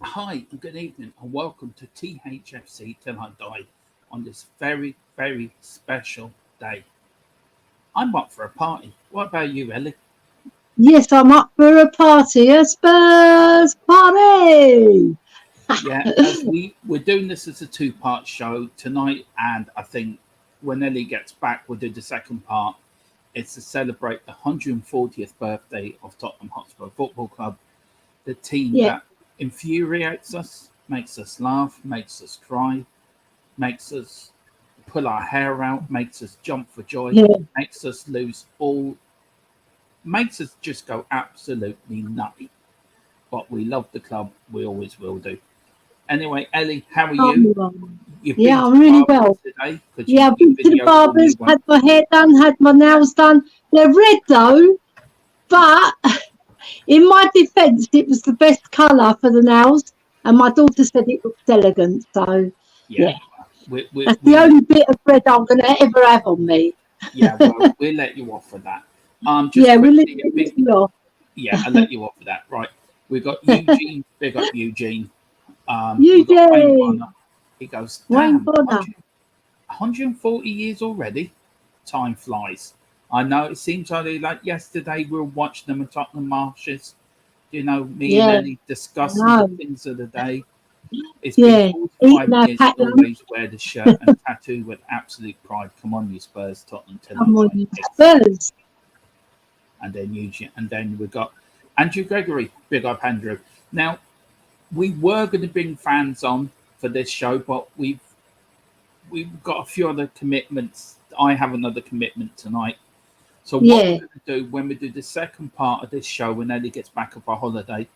Hi, good evening, and welcome to Thfc Till I Die on this very, very special day. I'm up for a party. What about you, Ellie? Yes, I'm up for a party, a Spurs party. Yeah, we're doing this as a two-part show tonight, and I think when Ellie gets back, we'll do the second part. It's to celebrate the 140th birthday of Tottenham Hotspur Football Club, the team that infuriates us, makes us laugh, makes us cry, makes us pull our hair out, makes us jump for joy, makes us lose all, makes us just go absolutely nutty. But we love the club, we always will do. Anyway, Ellie, how are you? I'm really well. Today, I've been to the barbers, had my hair done, had my nails done. They're red though, but in my defence, it was the best colour for the nails, and my daughter said it looked elegant. So, that's the only bit of red I'm going to ever have on me. Well, we'll let you off for that. We'll let you off. I'll let you off for that. Right, we've got Eugene. Big up Eugene. Eugene. He goes, damn, 140 years already. Time flies. I know it seems only like yesterday we were watching them at Tottenham Marshes. You know, me and Ellie discussing the things of the day. It's been 45 years to always wear the shirt and tattoo with absolute pride. Come on, you Spurs, Tottenham. Come on, you Spurs. And then Eugene, and then we've got Andrew Gregory. Big up, Andrew. Now, we were going to bring fans on for this show, but we've got a few other commitments. I have another commitment tonight. So what we're going to do when we do the second part of this show, when Ellie gets back off our holiday,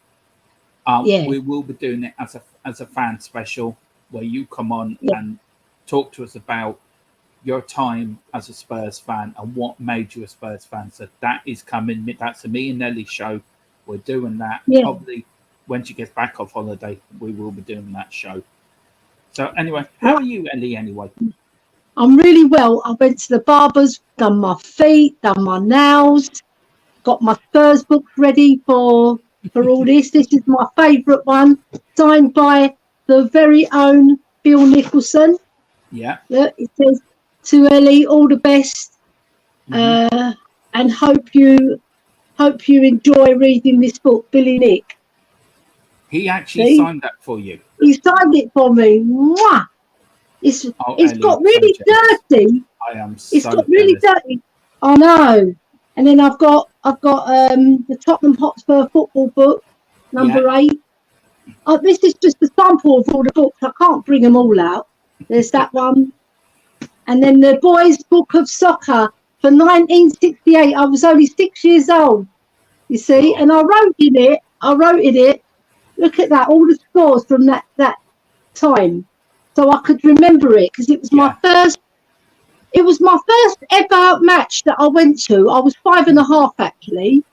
we will be doing it as a fan special, where you come on and talk to us about your time as a Spurs fan and what made you a Spurs fan. So that is coming. That's a me and Ellie show. We're doing that. Probably when she gets back off holiday, we will be doing that show. So anyway, how are you, Ellie, anyway? I'm really well. I went to the barbers, done my feet, done my nails, got my Spurs book ready for all this. This is my favourite one, signed by the very own Bill Nicholson. Yeah. It says, to Ellie, all the best, and hope you enjoy reading this book, Billy Nick. He actually signed that for you. He signed it for me. Mwah! It's Ellie, got really dirty. It's got really dirty. I know. And then I've got the Tottenham Hotspur football book, number 8. This is just a sample of all the books. I can't bring them all out. There's that one. And then the boys' book of soccer for 1968. I was only 6 years old, you see, and I wrote in it. Look at that, all the scores from that time. So I could remember it because it was my first ever match that I went to. I was 5.5 actually,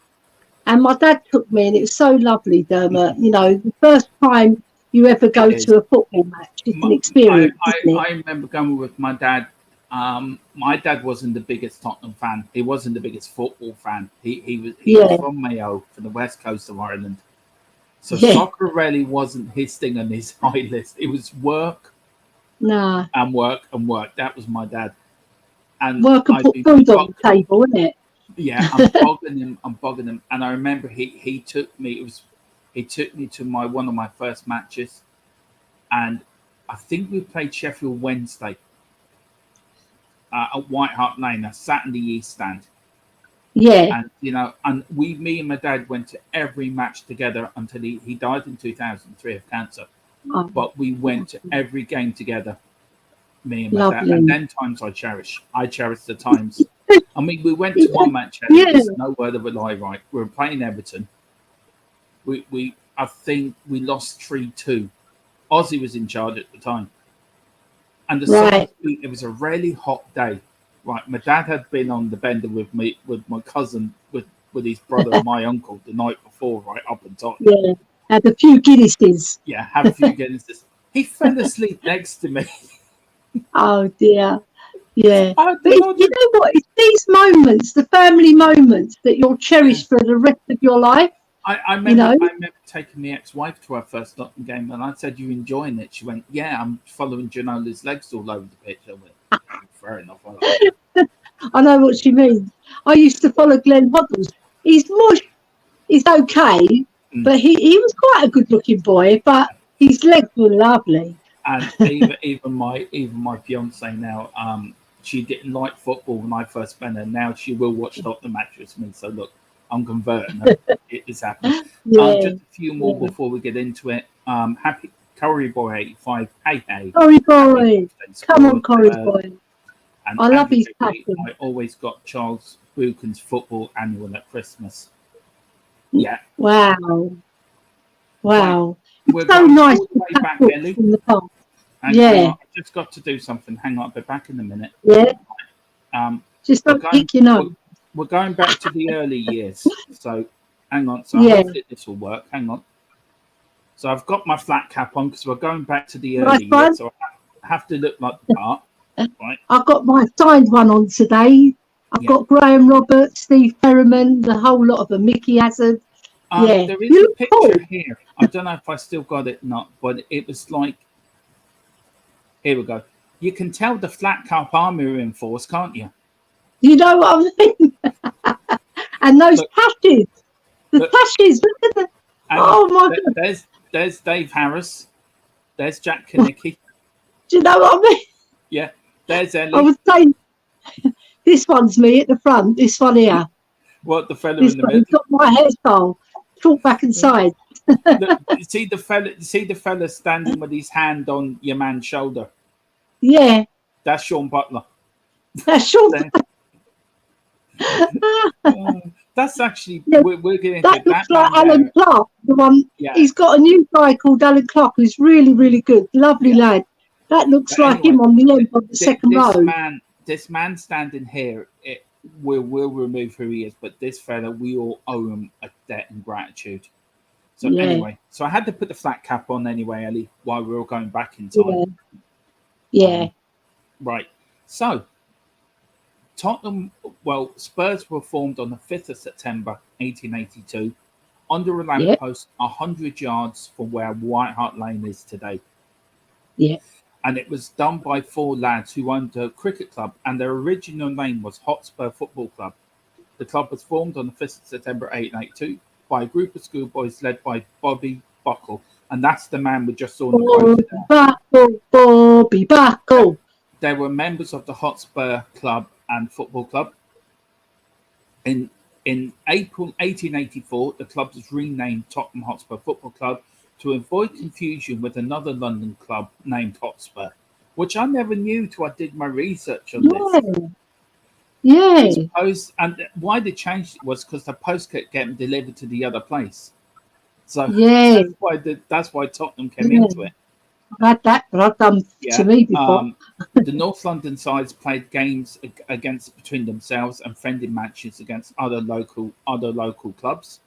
and my dad took me, and it was so lovely, Dermot. You know, the first time you ever go to a football match, it's an experience. I remember going with my dad My dad wasn't the biggest Tottenham fan. He wasn't the biggest football fan. He was from Mayo, from the west coast of Ireland. So soccer really wasn't his thing on his high list. It was work, and work and work. That was my dad. And work and put food on the table, isn't it? Yeah, I'm bogging him. And I remember he took me. He took me to one of my first matches, and I think we played Sheffield Wednesday at White Hart Lane. I sat in the East Stand. Yeah. And and me and my dad went to every match together until he died in 2003 of cancer. Oh. But we went to every game together, me and my dad. And then times I cherish. I cherish the times. I mean, we went to one match. There's no word of a lie, right? We were playing Everton. I think we lost 3-2. Ozzy was in charge at the time. And it was a really hot day. Right, my dad had been on the bender with my cousin, with his brother and my uncle the night before, right, up in Tottenham. Yeah, had a few Guinnesses. Yeah, had a few Guinnesses. He fell asleep next to me. Oh, dear. Yeah. But you know what? It's these moments, the family moments, that you'll cherish for the rest of your life. I remember taking the ex-wife to our first Tottenham game, and I said, "You enjoying it?" She went, "Yeah, I'm following Janola's legs all over the pitch." I went, "Fair enough." I know what she means. I used to follow Glenn Hoddles. He's okay, but he was quite a good-looking boy, but his legs were lovely. And even my fiance now, she didn't like football when I first met her. Now she will watch Tottenham matches with me. So look, I'm converting her. It is happening. Just a few more before we get into it. Happy Curry Boy 85. Hey. Curry Boy. Come on, Curry Boy. And I love his passion. I always got Charles Buchan's football annual at Christmas. Yeah. Wow. We're so nice to way back, Elly. In the past. I just got to do something. Hang on, I'll be back in a minute. Yeah. Just don't pick your nose. We're going back to the early years. So hang on. So hopefully this will work. Hang on. So I've got my flat cap on because we're going back to the early years. So I have to look like the part. Right. I've got my signed one on today. I've got Graham Roberts, Steve Perriman, the whole lot of them, Mickey Hazard. There is a picture here. I don't know if I still got it or not, but it was like, here we go. You can tell the flat cap army reinforced, can't you? You know what I mean? And those patches. Patches. Look at the. Oh my God. There's Dave Harris. There's Jack Kanicki. Do you know what I mean? Yeah. There's Elly. I was saying, this one's me at the front. This one here. What, the fellow in the middle? He's got my hairstyle. Talk back and side. Look, see the fella standing with his hand on your man's shoulder. Yeah. That's Sean Butler. That's Sean. That's actually we're going to that looks like Alan Clark, the one. Yeah. He's got a new guy called Alan Clark who's really, really good. Lovely lad. That looks like him on the end of the second row. This man standing here, we'll remove who he is, but this fella, we all owe him a debt and gratitude. So anyway, so I had to put the flat cap on anyway, Elly, while we were all going back in time. Yeah. Right. So Tottenham, Spurs were formed on the 5th of September, 1882, under a lamppost 100 yards from where White Hart Lane is today. Yeah. And it was done by 4 lads who owned a cricket club, and their original name was Hotspur Football Club. The club was formed on the 5th of September 1882 by a group of schoolboys led by Bobby Buckle, and that's the man we just saw in the photo there. Bobby Buckle. They were members of the Hotspur Club and Football Club. In April 1884, the club was renamed Tottenham Hotspur Football Club to avoid confusion with another London club named Hotspur, which I never knew till I did my research on this. Yeah. And why they changed it was because the post kept getting delivered to the other place. So that's why Tottenham came into it. I've had that done to me before. The North London sides played games between themselves and friendly matches against other local clubs.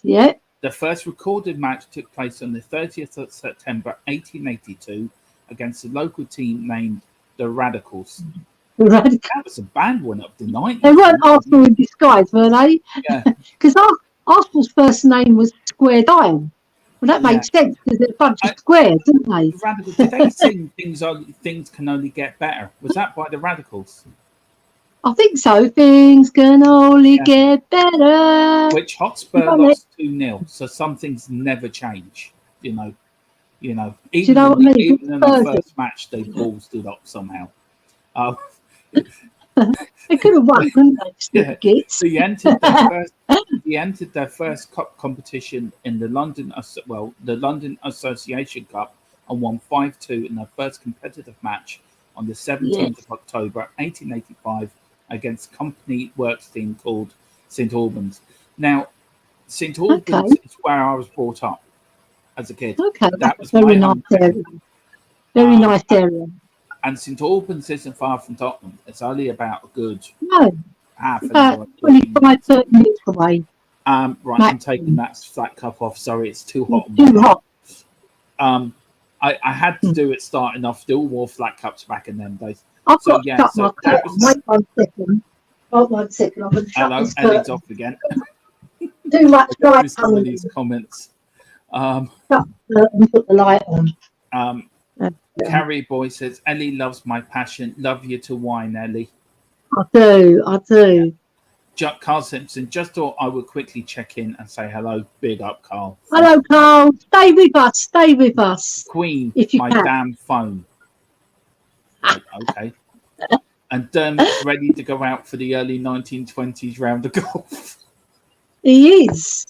Yeah. The first recorded match took place on the 30th of September 1882 against a local team named the Radicals. Radicals. That was a band one up the 90s. They weren't Arsenal in disguise, were they? Yeah. Because Arsenal's first name was Square Dial. Well, that makes sense because they're a bunch of squares, didn't they? The Radicals, did they sing things can only get better? Was that by the Radicals? I think so. Things can only get better. Which Hotspur lost 2-0, so some things never change. You know. Even in the first match, they ballsed it up somehow. They could have won, couldn't they? Yeah. So he entered their first cup competition in the London Association Cup and won 5-2 in their first competitive match on the 17th of October 1885 against company works team called St Albans. Now, St Albans is where I was brought up as a kid. Okay, that was very nice area. Very nice area. And St Albans isn't far from Tottenham. It's only about a good half an about hour. 25, 30 minutes away. Right, I'm taking that cup off. Sorry, it's too hot. Too hot. I had to do it starting off. There were more flat cups back in them days. I've got to cut my cup. Wait 1 second. Hold 1 second. I'm going to shut this curtain. Ellie's off again. Too much light some of these comments. And put the light on. Carrie Boy says, Ellie loves my passion. Love you to wine, Ellie. I do. Carl Simpson, just thought I would quickly check in and say hello. Big up, Carl. Hello, Carl. Stay with us. Queen, if you my can. damn phone. Okay. And Dermot's ready to go out for the early 1920s round of golf. He is.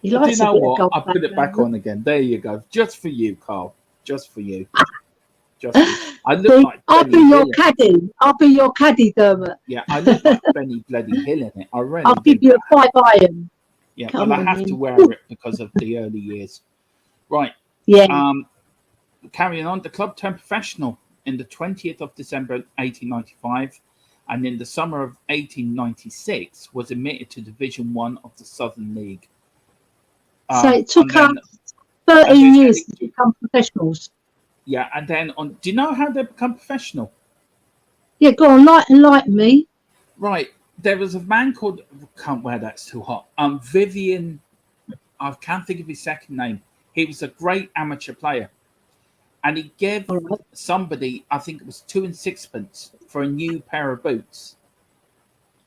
He likes you know what? I'll put it back on again. There you go. Just for you, Carl. Just for you. I look like I'll be your caddy. I'll be your caddy, Dermot. Yeah, I look like Benny Bloody Hill in it. I'll give you a 5-iron. Yeah, but I have to wear it because of the early years. Right. Yeah. Carrying on, the club turned professional in the 20th of December 1895, and in the summer of 1896 was admitted to Division 1 of the Southern League. So it took us 13 years to become professionals. Yeah, and then do you know how they become professional? Yeah, go on, enlighten me. Right, there was a man called, that's too hot. Vivian, I can't think of his second name. He was a great amateur player, and he gave somebody, I think it was 2 and 6pence for a new pair of boots.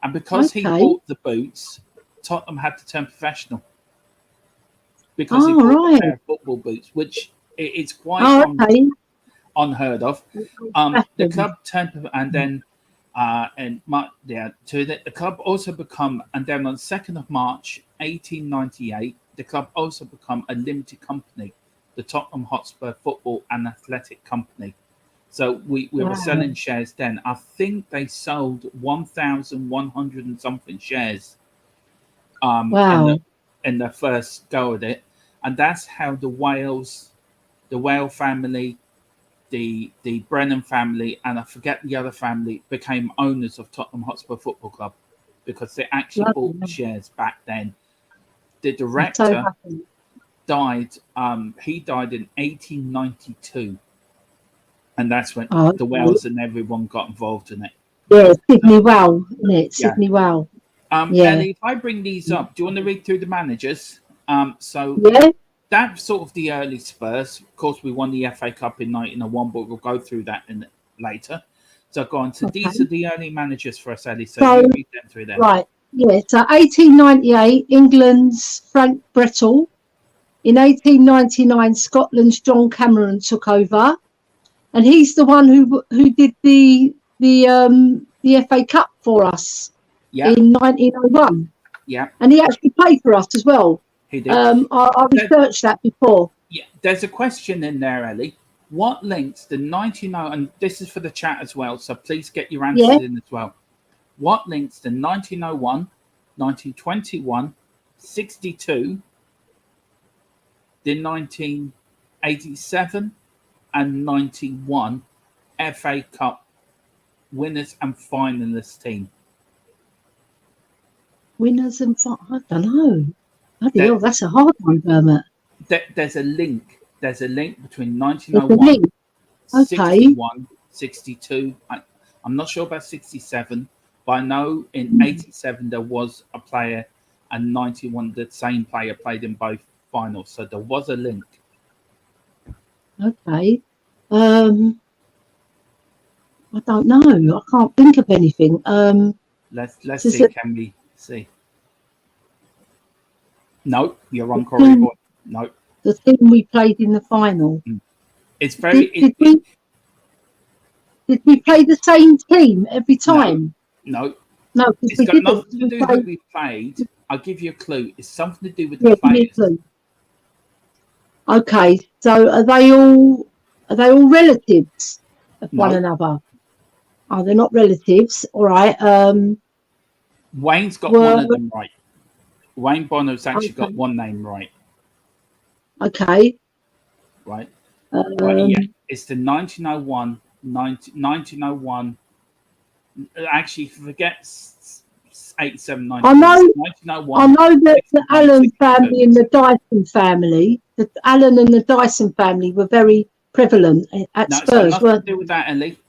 And because he bought the boots, Tottenham had to turn professional. Because he bought a pair of football boots, which it's quite unheard of. The club turned, and then the club also become, and then on 2nd of March 1898, the club also become a limited company, the Tottenham Hotspur Football and Athletic Company. So we were selling shares then. I think they sold 1,100 and something shares. In the first go at it, and that's how the Whale family, the Brennan family, and I forget the other family, became owners of Tottenham Hotspur Football Club, because they actually bought the shares back then. The director died. He died in 1892, and that's when the Wells and everyone got involved in it. Yeah, Sydney Well, isn't it? Sydney Well. Ellie, if I bring these up, do you want to read through the managers? That's sort of the early Spurs. Of course, we won the FA Cup in 1901, but we'll go through that later. So go on. So these are the early managers for us, Ellie. So you read them through there. Right. Yeah. So 1898, England's Frank Brettle. In 1899, Scotland's John Cameron took over, and he's the one who did the FA Cup for us in 1901. Yeah. And he actually played for us as well. He did. I researched that before. Yeah. There's a question in there, Ellie. What links the 1901, and this is for the chat as well, so please get your answers in as well. What links the 1901, 1921, 62, the 1987 and 91 FA Cup winners and finalists team? Winners and I don't know. Hell, that's a hard one, Dermot. There's a link. There's a link between 1901, 61, 62. I'm not sure about 67, but I know in 87 there was a player, and 91 the same player played in both finals. So there was a link. Okay. I don't know. I can't think of anything. Let's see. Can we see? No, you're wrong, Corey boy. No. The team we played in the final. It's very. Did we play the same team every time? No. No, it's we got didn't. nothing to do with who we played. I'll give you a clue. It's something to do with the players. Okay, so are they all relatives of one another? Oh, they're not relatives. All right. Wayne's got one of them right. Wayne Bonner's actually got one name right. Okay. Right. Yeah, it's the 1901. 1901. Actually, forget 87, 1901. I know that the Allen family and the Dyson family, the Allen and the Dyson family were very prevalent at Spurs, nothing to do with that, Ellie.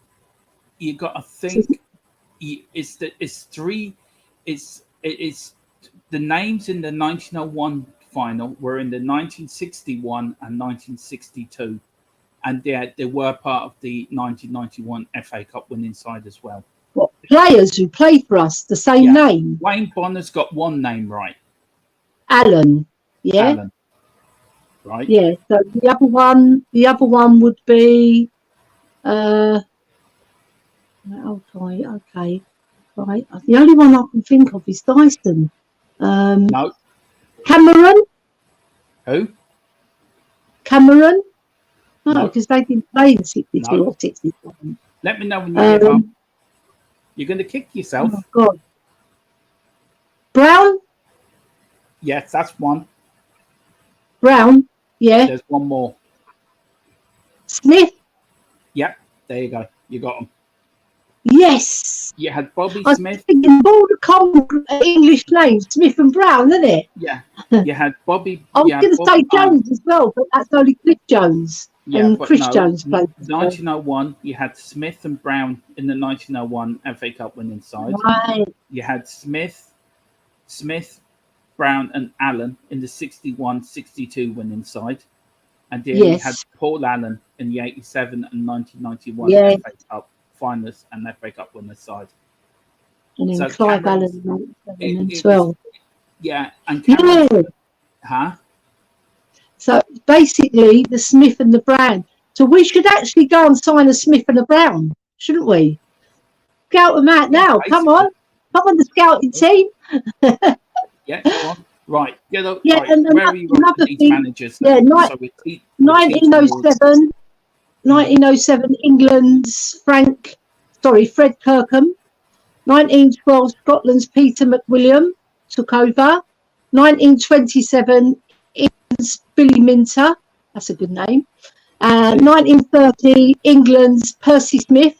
You got to think. It's the names in the 1901 final were in the 1961 and 1962, and they were part of the 1991 FA Cup winning side as well. What players who played for us? The same name. Wayne Bonner's got one name right. Allen. Yeah. Allen. Right. Yeah. So the other one would be. Okay. Right. The only one I can think of is Dyson. No. Cameron. Who? Cameron. No, because they didn't play in 62 or 67. Let me know when you get up. You're going to kick yourself. Oh, God. Brown? Yes, that's one. Brown? Yeah. There's one more. Smith? Yep, there you go. You got them. Yes. You had Bobby Smith. Thinking all the cold English names, Smith and Brown, isn't it? Yeah. You had Bobby. I was going to say Jones as well, but that's only Cliff Jones. Yeah, and Chris Jones played. 1901, you had Smith and Brown in the 1901 FA Cup winning side. Right. You had Smith, Brown, and Allen in the 61-62 winning side. And then you had Paul Allen in the 87 and 1991 FA Cup finalists and FA Cup winners side. And then Clive Allen as well. Yeah, and Cameron, So basically, the Smith and the Brown. So we should actually go and sign a Smith and a Brown, shouldn't we? Scout them out now. Come on, the scouting team. Yeah, come on. Right, get up. Yeah, right. and Where are you another these thing. managers? Yeah, 1907. 1907, England's Fred Kirkham. 1912, Scotland's Peter McWilliam took over. 1927, England's Billy Minter. That's a good name. 1930, England's Percy Smith.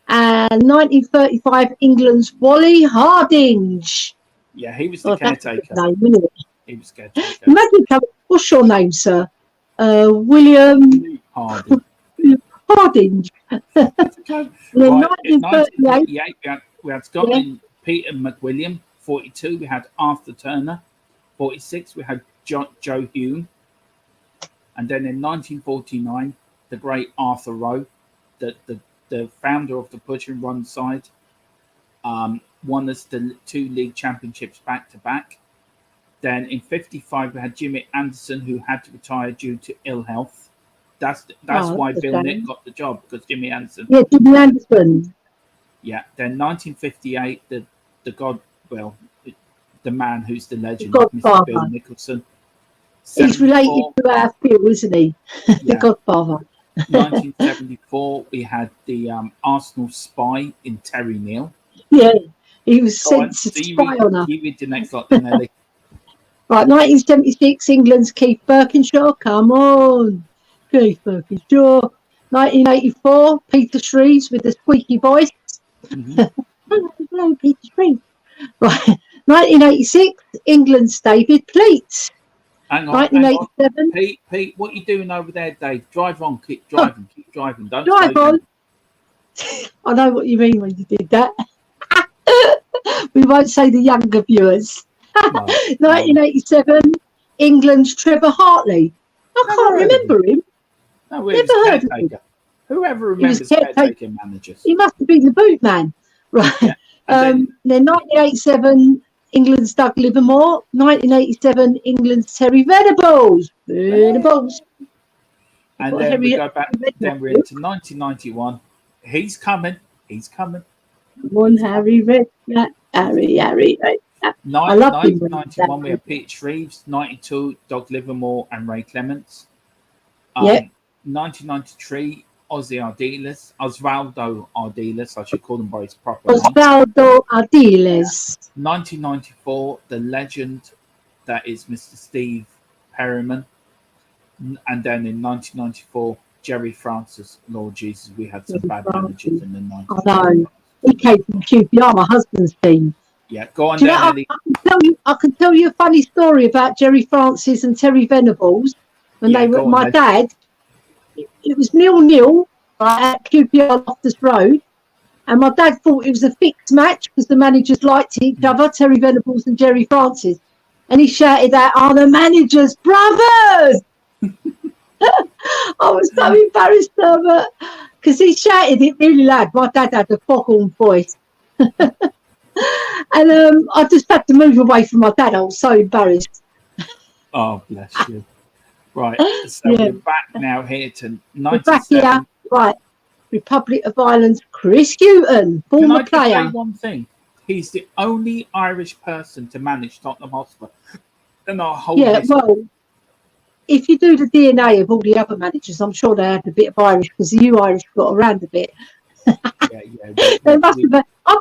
And 1935, England's Wally Hardinge. Yeah, he was the caretaker. Name, he was caretaker. Imagine, what's your name, sir? William Hardinge. Hardinge. Right, in 1938, we had Scotland, Peter McWilliam. 42, we had Arthur Turner. 46, we had Joe Hume. And then in 1949, the great Arthur Rowe, the founder of the Push and Run side, won us the 2 league championships back to back. Then in 55, we had Jimmy Anderson, who had to retire due to ill health. That's why Bill Nick got the job, because Jimmy Anderson. Yeah, Jimmy Anderson. Yeah. Then 1958, the man who's the legend, Godfather. Mr. Bill Nicholson. He's related to our Phil, isn't he? The Godfather. 1974, we had the Arsenal spy in Terry Neal. Yeah, he was sent to spy on us. You read the next lot, then, Ellie. Right, 1976, England's Keith Birkinshaw. Come on, Keith Birkinshaw. 1984, Peter Shreves with the squeaky voice. Hello, Peter Shreves. Right, 1986, England's David Pleat. Hang on, 1987. Pete, what are you doing over there, Dave? Drive on, keep driving, Don't drive on. I know what you mean when you did that. We won't say the younger viewers. No, 1987, England's Trevor Hartley. I can't remember him. No, Never heard of him. Whoever remembers caretaker managers? He must have been the boot man. Right. Yeah. Then 1987, England's Doug Livermore. 1987, England's Terry Venables. Venables. And then we go back, then we're into 1991. He's coming. One Harry Redknapp. Harry. I love 1991, we have Pete Shreves. 92, Doug Livermore and Ray Clements. 1993, Osvaldo Ardiles. I should call them by his proper name. Osvaldo Ardiles. 1994, the legend that is Mr. Steve Perryman. And then in 1994, Jerry Francis. Lord Jesus, we had some bad managers in the 90s. I know. He came from QPR, my husband's team. Yeah, go on. I can tell you a funny story about Jerry Francis and Terry Venables when they were my dad. It was 0-0 at QPR Loftus Road, and my dad thought it was a fixed match because the managers liked each other, Terry Venables and Jerry Francis, and he shouted out, "Are the managers brothers?" I was so embarrassed because he shouted it really loud. My dad had a foghorn voice. And I just had to move away from my dad. I was so embarrassed. Oh, bless you. Right, so we're back now here to 97. We're back here. Right, Republic of Ireland, Chris Hughton, former player. Can I say one thing? He's the only Irish person to manage Tottenham Hotspur in our whole history. Well, if you do the DNA of all the other managers, I'm sure they had a bit of Irish because you Irish got around a bit. I've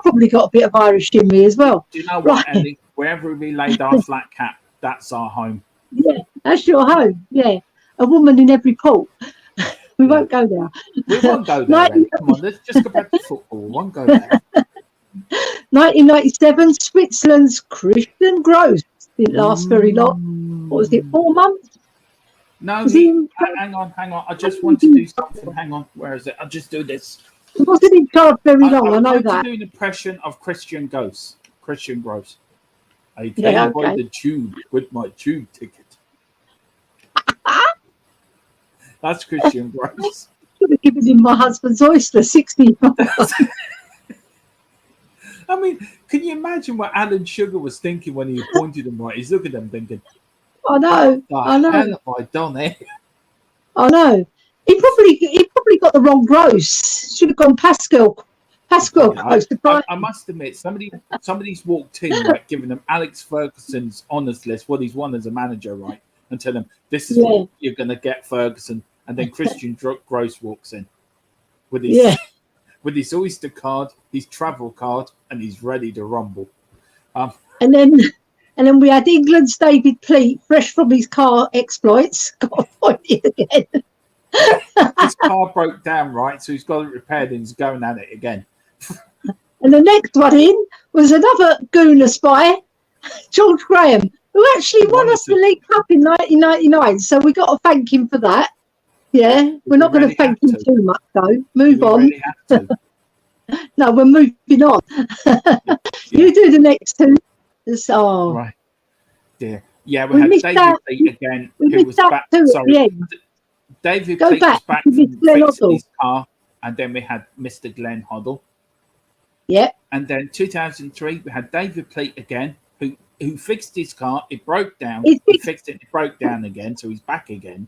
probably got a bit of Irish in me as well. Do you know what, Ellie? Wherever we laid our flat cap, that's our home. Yeah, that's your home. Yeah, a woman in every port. We won't go there. We won't go there. Come on, let's just go back to football. We won't go there. 1997, Switzerland's Christian Gross. Didn't last very long. What was it, 4 months? No, hang on. I just want to do something. Hang on, where is it? I'll just do this. He wasn't in charge very long, I know that. I'm doing an impression of Christian Gross. I came by the tube with my tube ticket. That's Christian Gross. Should have given him my husband's oyster, 60. I mean, can you imagine what Alan Sugar was thinking when he appointed him? Right, he's looking at them thinking, I know. Hell have I done it? I know. He probably got the wrong Gross. Should have gone Pascal Gross. I must admit, somebody's walked in, like, giving them Alex Ferguson's honours list, what he's won as a manager, right, and tell them this is what you're going to get, Ferguson, and then Christian Gross walks in with his Oyster card, his travel card, and he's ready to rumble. And then we had England's David Pleat, fresh from his car exploits, got appointed again. His car broke down, right? So he's got it repaired and he's going at it again. And the next one in was another Gooner spy, George Graham, who actually won us the League Cup in 1999. So we got to thank him for that. Yeah, we're not going to thank him too much, though. Move on. Really have to. No, we're moving on. You do the next two. Right. Dear. Yeah, we had David Pleat again, who was back. Sorry. David Pleat was back from fixing his car, and then we had Mr. Glenn Hoddle. Yeah. And then 2003, we had David Pleat again, who fixed his car. It broke down. He fixed it. It broke down again, so he's back again.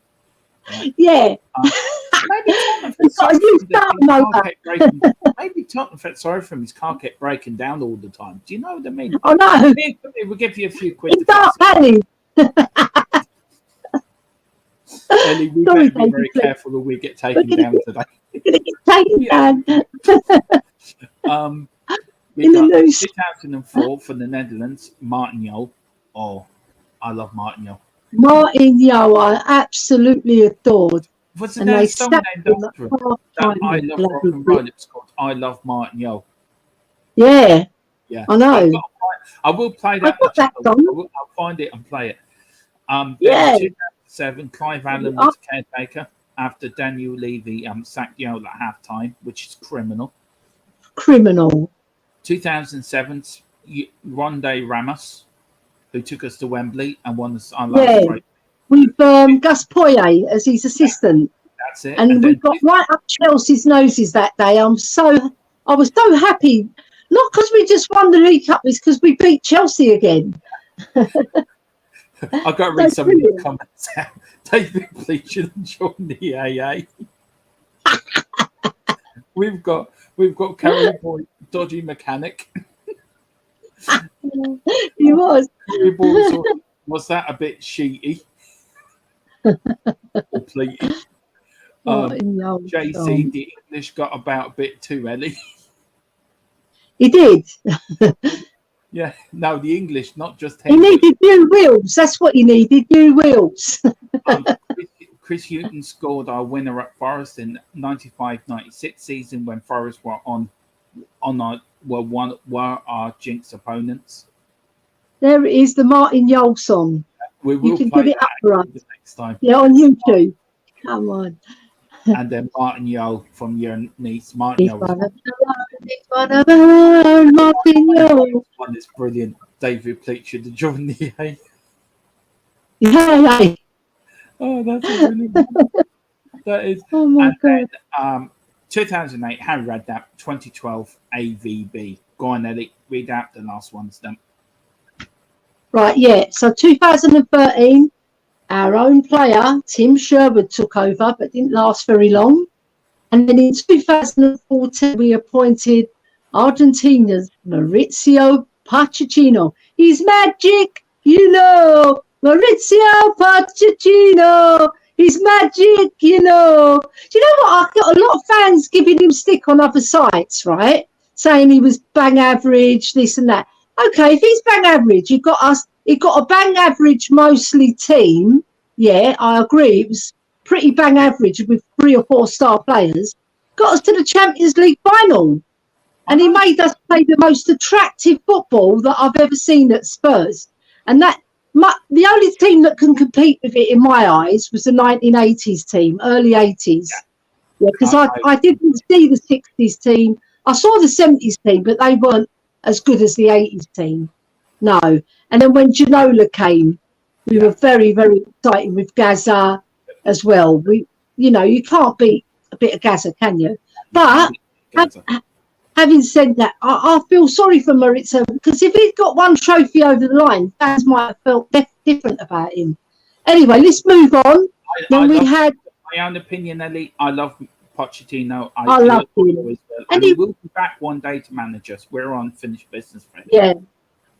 Yeah. Maybe Tottenham felt sorry for him. His car kept breaking down all the time. Do you know what I mean? Oh no! We'll give you a few quid. It's dark alley. Ellie, we better be very careful that we get taken down today. We're going to get taken down. We got 2004 for the Netherlands, Martin Jol. Oh, I love Martin Jol. Martin Jol, I absolutely adored. Was there a song named after him? I Love Rock and Roll. It was called I Love Martin Jol. Yeah, I know. I will play that. I've got that song. I'll find it and play it. 2007, Clive Allen was caretaker. after Daniel Levy sacked Yole at halftime, which is criminal. Criminal. 2007, Ronde Ramos, who took us to Wembley and won our last trophy. With Gus Poyet as his assistant. That's it. And we got right up Chelsea's noses that day. I was so happy. Not because we just won the League Cup, it's because we beat Chelsea again. I've got to read some of the comments out. David Bleacher and John the AA. We've got Kerry Boy, dodgy mechanic. He was. Was that a bit sheety? Or pleaty? JC, the English got about a bit too Elly. He did. Yeah, no, the English, not just him. He needed new wheels. That's what he needed, new wheels. Chris Hughton scored our winner at Forest in 95-96 season when Forest were our jinx opponents. There it is, the Martin Yole song. You can get it up for us next time. Yeah, on YouTube. Come on. And then Martin Yole from your niece. Martin Yole. Martin Yole. One is brilliant. David Pleacher, the John the A. Yeah. Oh, that's brilliant. That is. Oh my God. Then, 2008, Harry Redknapp. 2012, AVB. Go on, Ellie. Read out the last ones then. Right, yeah. So 2013, our own player, Tim Sherwood, took over, but didn't last very long. And then in 2014, we appointed Argentina's Maurizio Pochettino. He's magic, you know. Maurizio Pochettino. He's magic, you know. Do you know what? I've got a lot of fans giving him stick on other sites, right? Saying he was bang average, this and that. Okay, if he's bang average, he got a bang average mostly team. Yeah, I agree. It was pretty bang average with 3 or 4 star players. Got us to the Champions League final. And he made us play the most attractive football that I've ever seen at Spurs. And the only team that can compete with it in my eyes was the 1980s team, early 80s. Yeah, because I didn't see the 60s team. I saw the 70s team, but they weren't as good as the 80s team. No. And then when Ginola came, we were very, very excited with Gaza as well. You can't beat a bit of Gaza, can you? But having said that, I feel sorry for Maurizio, because if he'd got one trophy over the line, fans might have felt different about him. Anyway, let's move on. My own opinion, Ellie. I love Pochettino. I love him. And he will be back one day to manage us. We're on finished business, friend. Yeah.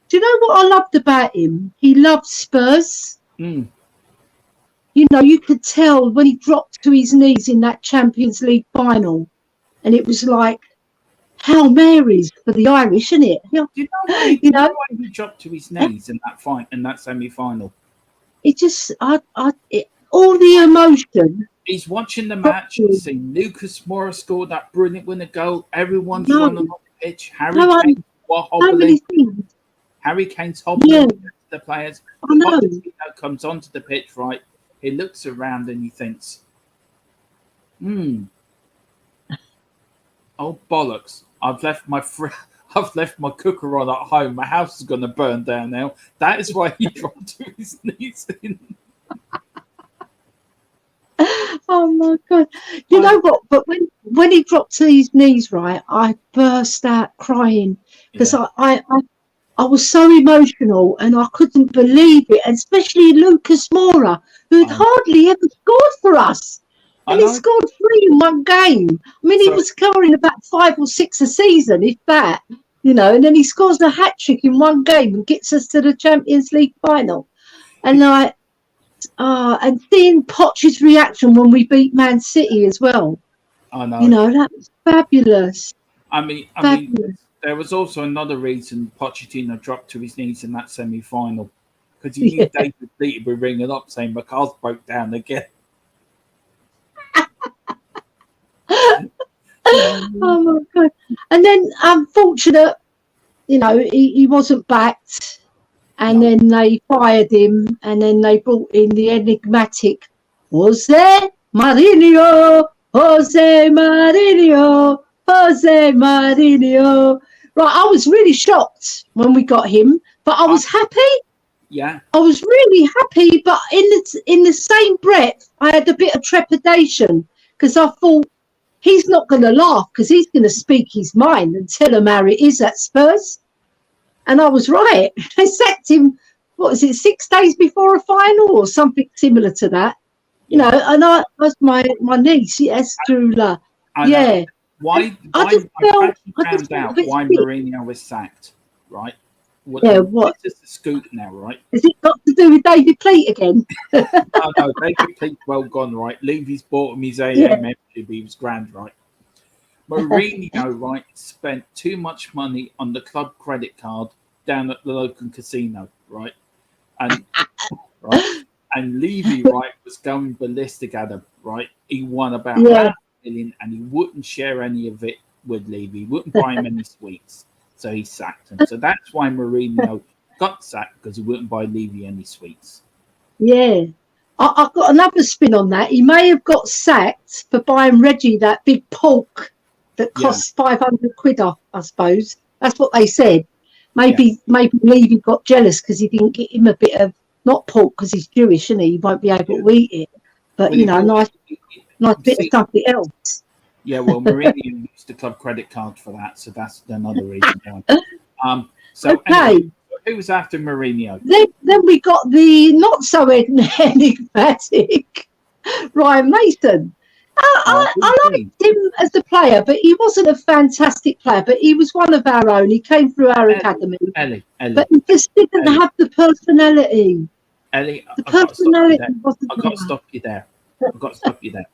Do you know what I loved about him? He loved Spurs. Mm. You know, you could tell when he dropped to his knees in that Champions League final, and it was like Hail Marys for the Irish, isn't it? Do you know why he dropped to his knees in that semi-final? It just, all the emotion. He's watching the match. He's seen Lucas Moura scored that brilliant winner goal. Everyone's running on the pitch. Harry Kane's hobbling the players. Pochettino comes onto the pitch, right? He looks around and he thinks, oh bollocks! I've left my cooker on at home. My house is going to burn down now. That is why he dropped to his knees. Oh my God! You know what? But when he dropped to his knees, right, I burst out crying because I was so emotional and I couldn't believe it, and especially Lucas Moura, who'd hardly ever scored for us. And he scored 3 in one game. I mean, he was scoring about 5 or 6 a season, if that, and then he scores a hat-trick in one game and gets us to the Champions League final. And and seeing Poch's reaction when we beat Man City as well. I know. That was fabulous. I mean, there was also another reason Pochettino dropped to his knees in that semi-final, because he knew David Bleater would be ringing up saying McCarthy broke down again. Oh my God! And then, unfortunate, he wasn't backed, and then they fired him, and then they brought in the enigmatic. Was there Mourinho, Jose Mourinho, Jose Mourinho. Right, I was really shocked when we got him, but I was happy. Yeah. I was really happy, but in the same breath, I had a bit of trepidation because I thought he's not going to laugh because he's going to speak his mind and tell him how it is at Spurs. And I was right. They sacked him, what was it, 6 days before a final or something similar to that. You know, and I was my niece, yes, Drula. Yeah. Why I found out why Mourinho was sacked, right? What? This is the scoop now, right? Has it got to do with David Pleat again? No, David Pleat's well gone, right? Levy's bought him his AA membership, he was grand, right? Mourinho, right, spent too much money on the club credit card down at the local casino, right? And and Levy, right, was going ballistic at him, right? He won about $500,000 and he wouldn't share any of it with Levy. He wouldn't buy him any sweets. So he sacked him. So that's why Mourinho got sacked, because he wouldn't buy Levy any sweets. Yeah. I've got another spin on that. He may have got sacked for buying Reggie that big pork that costs £500 off, I suppose. That's what they said. Maybe Levy got jealous because he didn't get him a bit of, not pork because he's Jewish, isn't he? He won't be able to eat it. But, well, you know, nice bit of something else. Yeah, well, Mourinho used the club credit card for that, so that's another reason why. Anyway, who was after Mourinho? Then we got the not so enigmatic Ryan Mason. I liked him as a player, but he wasn't a fantastic player. But he was one of our own. He came through our academy. Elly. But he just didn't have the personality. Elly, the personality wasn't I've got to stop you there.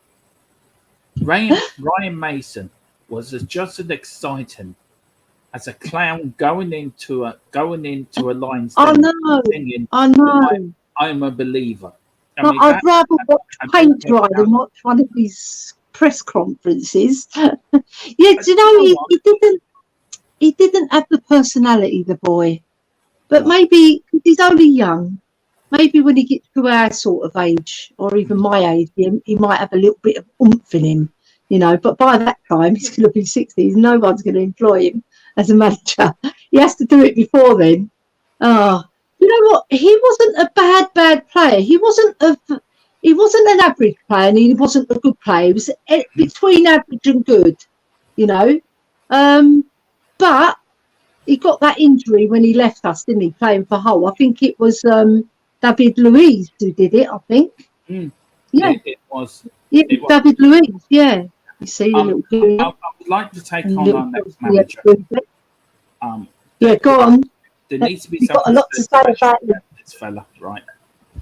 Ryan Mason was just as exciting as a clown going into a line singing, I know. I'm a believer. I'd rather watch paint dry than watch one of his press conferences. Do you know he didn't have the personality, the boy. But maybe because he's only young, maybe when he gets to our sort of age, or even my age, he might have a little bit of oomph in him, you know. But by that time, he's going to be 60s. No one's going to employ him as a manager. He has to do it before then. You know what? He wasn't a bad player. He wasn't an average player, and he wasn't a good player. He was between average and good, you know. But he got that injury when he left us, didn't he? Playing for Hull. I think it was David Luiz who did it. I think. Yeah, it was. Yeah, David Luiz. Yeah, you see, I would like to take on our next manager. Go on. There needs to be You've got a lot to say about this fella, right?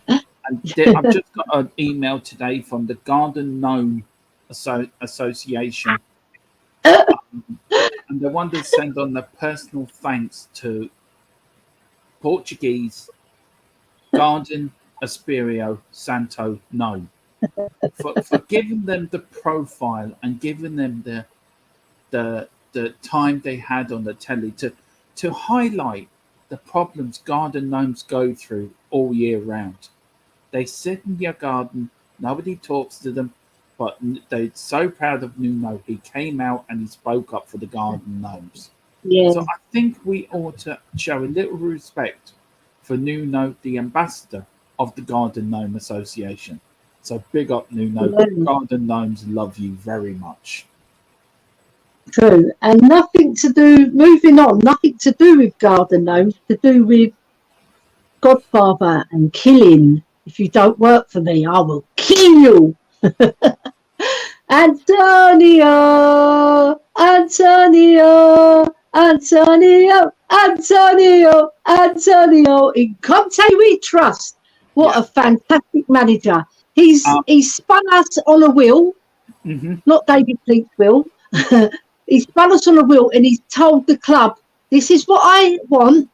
And I've just got an email today from the Garden Gnome Association. And they wanted to send on their personal thanks to Portuguese Garden Espírito Santo Gnome for giving them the profile and giving them the time they had on the telly to highlight the problems garden gnomes go through all year round. They sit in your garden, nobody talks to them, but they're so proud of Nuno. He came out and he spoke up for the garden gnomes. Yeah. So I think we ought to show a little respect for Nuno, the ambassador of the Garden Gnome Association. So big up, Nuno. Yeah. Garden gnomes love you very much. True, and nothing to do with garden gnomes, to do with Godfather and killing. If you don't work for me, I will kill you. Antonio, in Conte we trust. What a fantastic manager. He spun us on a wheel, not David Pleat's wheel. He spun us on a wheel and he's told the club, this is what I want,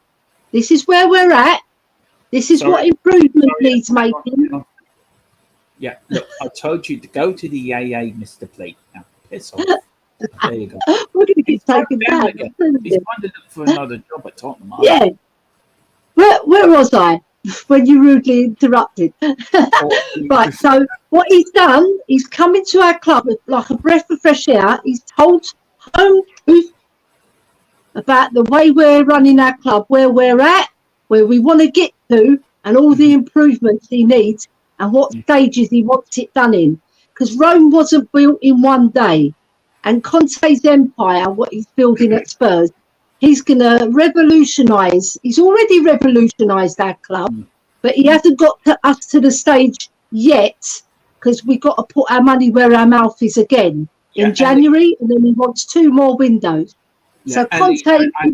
this is where we're at, this is what improvement needs making. Yeah, look, I told you to go to the AA, Mr. Pleat. Now, piss off. There you go. We're going to get taken back. He's finding for another job at Tottenham. Yeah. Where was I? when you rudely interrupted. Right, so what he's done, he's come into our club like a breath of fresh air. He's told home truth about the way we're running our club, where we're at, where we want to get to, and all the improvements he needs, and what stages he wants it done in. Because Rome wasn't built in one day, and Conte's empire, what he's building at Spurs, he's going to revolutionise. He's already revolutionised our club, but he hasn't got us to the stage yet, because we've got to put our money where our mouth is again in January, and then he wants 2 more windows. Yeah, so Conte, I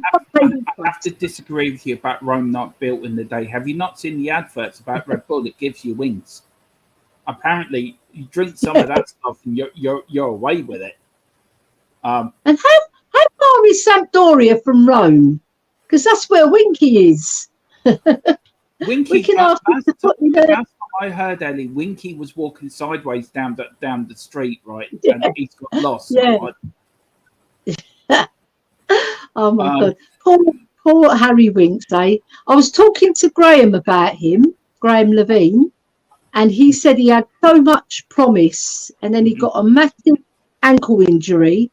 have to disagree with you about Rome not built in the day. Have you not seen the adverts about Red Bull? It gives you wings. Apparently, you drink some of that stuff and you're away with it. And how far is Sampdoria from Rome? Because that's where Winky is. Winky, we can ask him to put in that's what I heard, Ellie. Winky was walking sideways down the street, right? Yeah. And he's got lost. Yeah. Oh my God. Poor Harry Winks, eh? I was talking to Graham about him, Graham Levine, and he said he had so much promise, and then he got a massive ankle injury,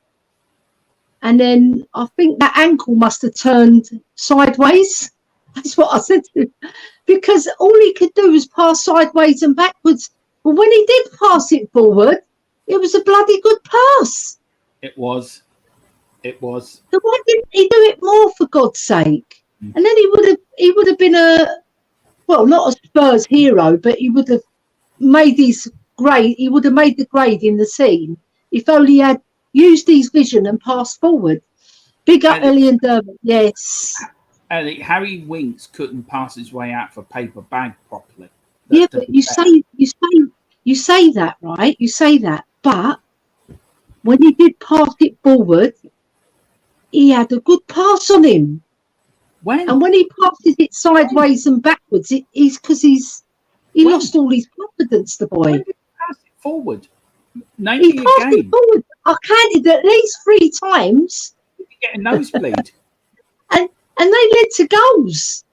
and then I think that ankle must have turned sideways. That's what I said to him, because all he could do was pass sideways and backwards. But when he did pass it forward, it was a bloody good pass. It was. So why didn't he do it more, for God's sake? And then he would have been not a Spurs hero, but he would have made his grade. He would have made the grade in the scene if only he had used his vision and passed forward. Big up Ellie and Dermot, yes. Ellie, Harry Winks couldn't pass his way out of a paper bag properly. But you say that, right? You say that, but when he did pass it forward, he had a good pass on him. And when he passes it sideways and backwards, it's because he lost all his confidence, the boy. When did he pass it forward? He passed it forward. I counted at least 3 times. Did he get a nosebleed? and they led to goals.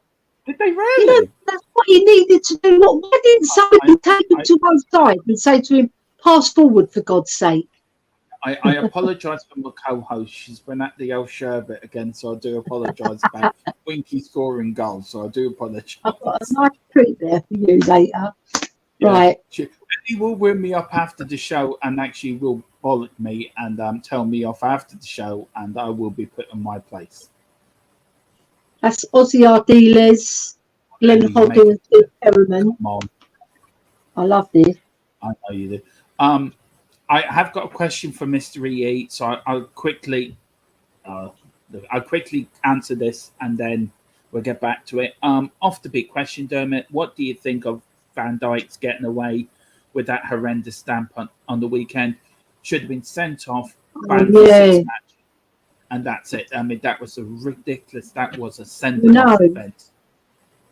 Did they really? That's what he needed to do. Why didn't somebody take him to one side and say to him, pass forward, for God's sake? I apologise for my co-host. She's been at the old sherbet again, so I do apologise about Winky scoring goals. So I do apologise. I've got a nice treat there for you later. Yeah. Right. He will ring me up after the show and actually will bollock me and tell me off after the show, and I will be put in my place. That's Ozzy Ardiles, Glenn Hoddle, and Steve Perriman. I love this. I know you do. I have got a question for Mr. EE, so I'll quickly answer this and then we'll get back to it. Off the beat question, Dermot, what do you think of Van Dijk's getting away with that horrendous stamp on the weekend? Should have been sent off, banned for 6 matches, and that's it. I mean, that was a ridiculous. That was a sending off event.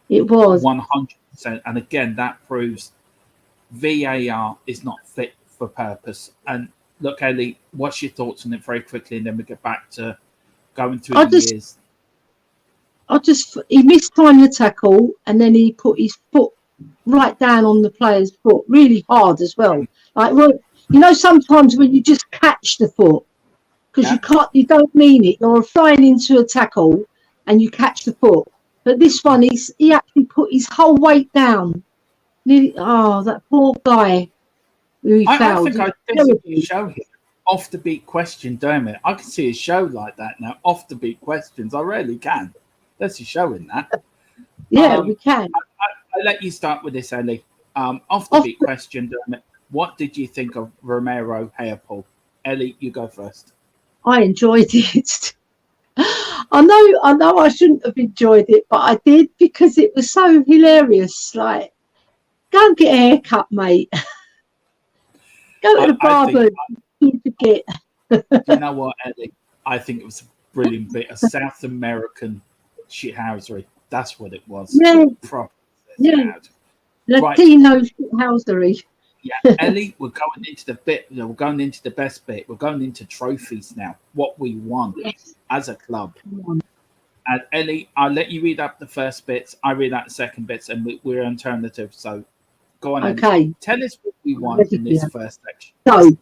It was 100%, and again, that proves VAR is not fit for purpose. And look, Ellie, what's your thoughts on it very quickly, and then we get back to going through the years. He mistimed the tackle, and then he put his foot right down on the player's foot, really hard as well. Like, well, you know, sometimes when you just catch the foot because you don't mean it. You're flying into a tackle and you catch the foot. But this one, he actually put his whole weight down. That poor guy. I think I did a show here. Off the beat question, Dermot. I can see a show like that now. Off the beat questions. I really can. There's a show in that. Yeah, we can. I'll let you start with this, Ellie. Off the beat question, Dermot. What did you think of Romero hairpull? Ellie, you go first. I enjoyed it. I know I shouldn't have enjoyed it, but I did because it was so hilarious. Like, go and get a haircut, mate. Go to the barber. You know what, Ellie? I think it was a brilliant bit of South American shithousery. That's what it was. Yeah. Latino right. shithousery. Yeah, Ellie, we're going into the bit. We're going into the best bit. We're going into trophies now. What we won as a club. And Ellie, I'll let you read up the first bits. I read out the second bits, and we're alternative. So go on, Okay. Ellie. Tell us what we want in this first section.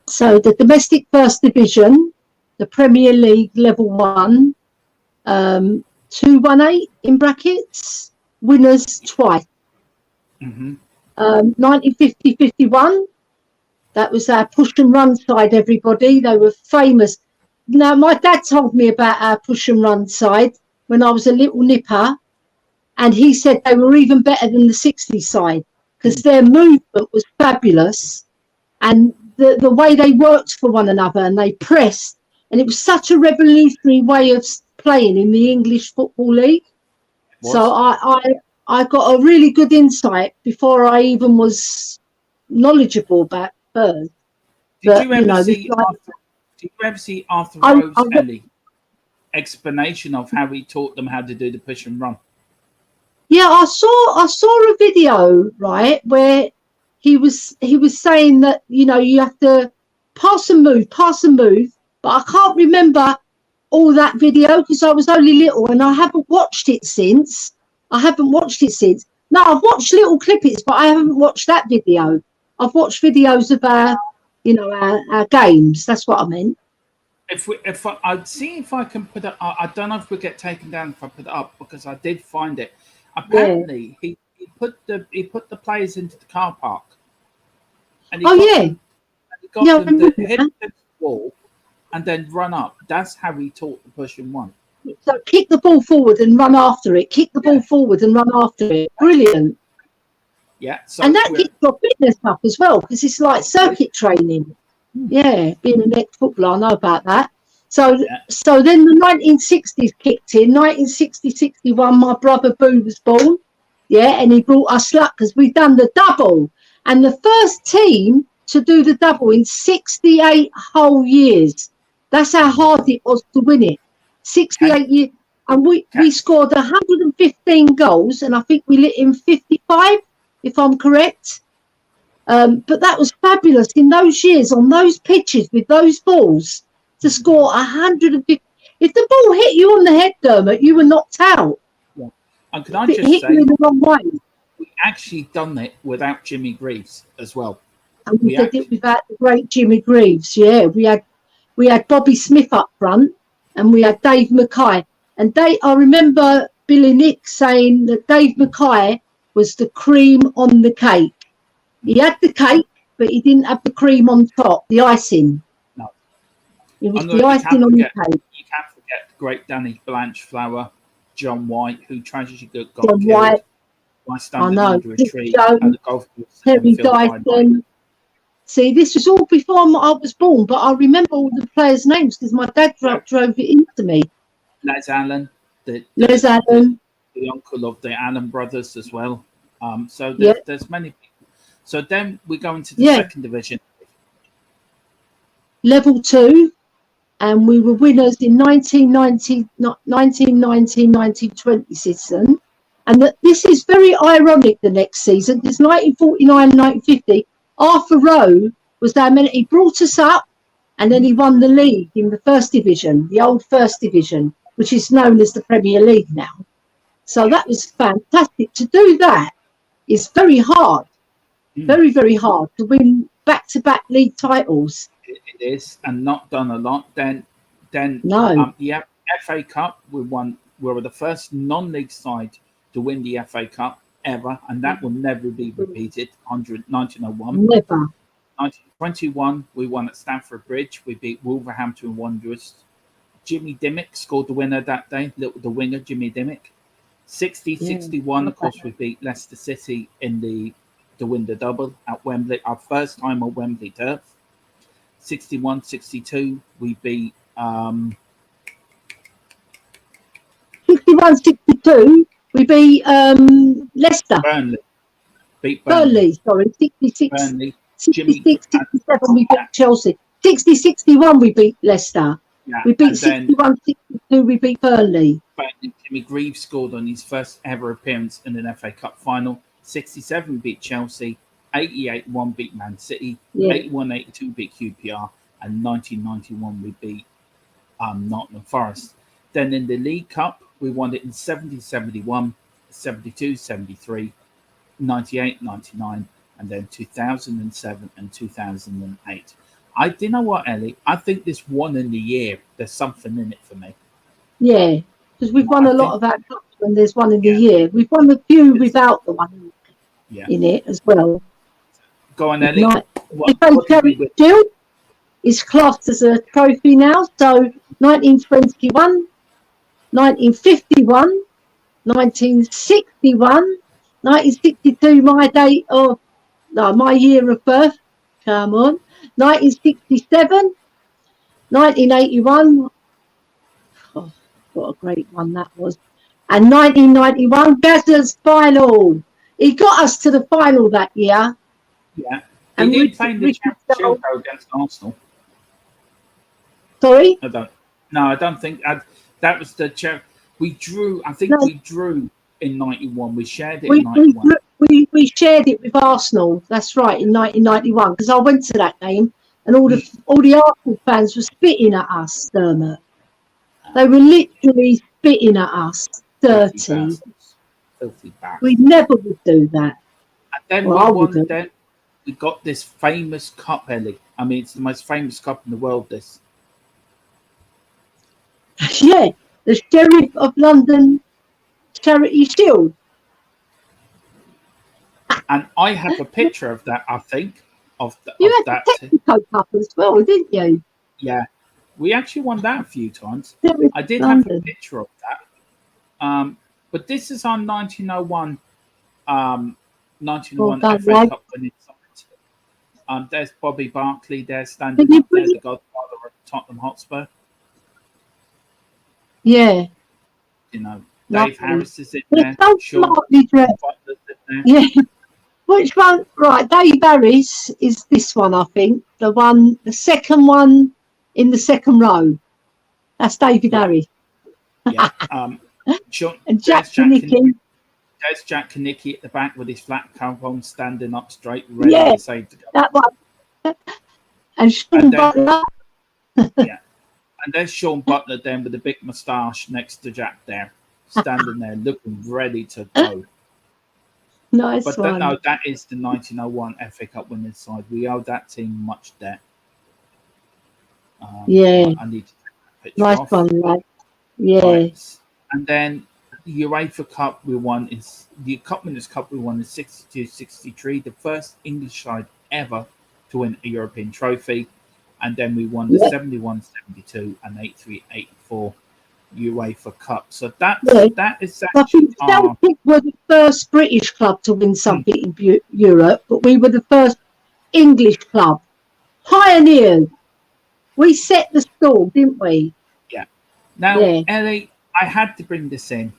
So the domestic first division, the Premier League level 1, 218 in brackets, winners twice. 1950-51, that was our push and run side, everybody. They were famous. Now, my dad told me about our push and run side when I was a little nipper, and he said they were even better than the 60 side because their movement was fabulous, and the way they worked for one another and they pressed, and it was such a revolutionary way of playing in the English Football League. So I got a really good insight before I even was knowledgeable about Spurs. Did you ever see Arthur Rowe's Ellie explanation of how he taught them how to do the push and run? Yeah, I saw a video, right, where he was saying that, you know, you have to pass and move, but I can't remember all that video because I was only little and I haven't watched it since. No, I've watched little clippings, but I haven't watched that video. I've watched videos of our games. That's what I meant. I'd see if I can put it. I don't know if we get taken down if I put it up because I did find it. Apparently, he put the players into the car park, and he got them to hit the wall and then run up. That's how he taught the push and run. So kick the ball forward and run after it. Kick the ball forward and run after it. Brilliant. Yeah. So and that gets your fitness up as well because it's like circuit training. Yeah, being an ex-footballer, I know about that. So then the 1960s kicked in. 1960-61, my brother Boo was born. Yeah, and he brought us luck because we've done the double. And the first team to do the double in 68 whole years. That's how hard it was to win it. 68 years. And we scored 115 goals, and I think we let in 55, if I'm correct. But that was fabulous in those years on those pitches with those balls to score 150. If the ball hit you on the head, Dermot, you were knocked out. Yeah. And can I just say, you in the wrong way. We actually done it without Jimmy Greaves as well. And we did it without the great Jimmy Greaves. Yeah, we had Bobby Smith up front, and we had Dave Mackay. And I remember Billy Nick saying that Dave Mackay was the cream on the cake. He had the cake, but he didn't have the cream on top, the icing. No. It was the icing on the cake. You can't forget the great Danny Blanchflower, John White, who tragically got John killed White. by standing under a tree Jones, at the golf course. Terry Dyson. See, this was all before I was born, but I remember all the players' names because my dad drove it into me. Les Allen, the uncle of the Allen brothers as well. So there's many people. So then we go into the second division. Level 2, and we were winners in 1919-20 season. And this is very ironic the next season because 1949-1950, Arthur Rowe was our man. He brought us up and then he won the league in the first division, the old first division, which is known as the Premier League now. So that was fantastic. To do that is very hard. Very, very hard to win back-to-back league titles. It is, and not done a lot. Then no. The FA Cup, we won. We were the first non-league side to win the FA Cup ever, and that will never be repeated. 1901. Never. 1921, we won at Stamford Bridge. We beat Wolverhampton Wanderers. Jimmy Dimmick scored the winner that day. The winger, Jimmy Dimmick. 60-61, of course, we beat Leicester City to win the double at Wembley, our first time on Wembley turf. 61-62, we beat 61-62, we beat Leicester. Burnley, sorry. 66, 66-67, we beat Chelsea. 60-61, we beat Leicester. Yeah, we beat 61-62, we beat Burnley. Jimmy Greaves scored on his first ever appearance in an FA Cup final. 67 beat Chelsea, 88-1 beat Man City, 81-82 beat QPR, and 1991 we beat Nottingham Forest. Then in the League Cup, we won it in 70, 71, 72, 73, 98, 99, and then 2007 and 2008. Do you know what, Ellie? I think this one in the year, there's something in it for me. Yeah, because we've won a lot of our cups when there's one in the year. We've won a few without the one in it as well. Go on, Ellie. The Shield is classed as a trophy now. So 1921, 1951, 1961, 1962, my year of birth. Come on. 1967, 1981. Oh, what a great one that was. And 1991, Gazza's final. He got us to the final that year. Yeah. And he did play in the Championship against Arsenal. Sorry? I don't think that was the we drew. I think we drew in 91. We shared it in 91. We shared it with Arsenal. That's right, in 1991, because I went to that game and all the Arsenal fans were spitting at us, Dermot. They were literally spitting at us. Dirty. Filthy bastards. We never would do that. And then then we got this famous cup, Ellie. I mean, it's the most famous cup in the world, this. Yeah, the Sheriff of London Charity Shield. And I have a picture of that, I think. You had the Technico Cup as well, didn't you? Yeah. We actually won that a few times. I did London. have a picture of that. But this is our 1901 FA Cup winning side. There's Bobby Barkley there standing up there, the godfather of Tottenham Hotspur. Yeah. You know, Dave Harris is in there. Yeah. Which one? Right, Dave Harris is this one, I think. The second one in the second row. That's David Harris. Yeah. And Jack Kinnicky. There's Jack Kinnicky at the back with his flat coat on, standing up straight, ready to save the goal. That one. And Sean Butler. Yeah. And there's Sean Butler then with the big moustache next to Jack there, standing there looking ready to go. Nice but one. No, that is the 1901 FA Cup winning side. We owe that team much debt. I need to take that picture nice off. One, right? Yeah. Right. And then the UEFA Cup we won is the Cup Winners' Cup we won in 62-63, the first English side ever to win a European trophy. And then we won the 71-72 and 83-84 UEFA Cup. So that is actually Celtic were the first British club to win something in Europe, but we were the first English club. Pioneers. We set the stall, didn't we? Yeah. Now, Ellie, I had to bring this in.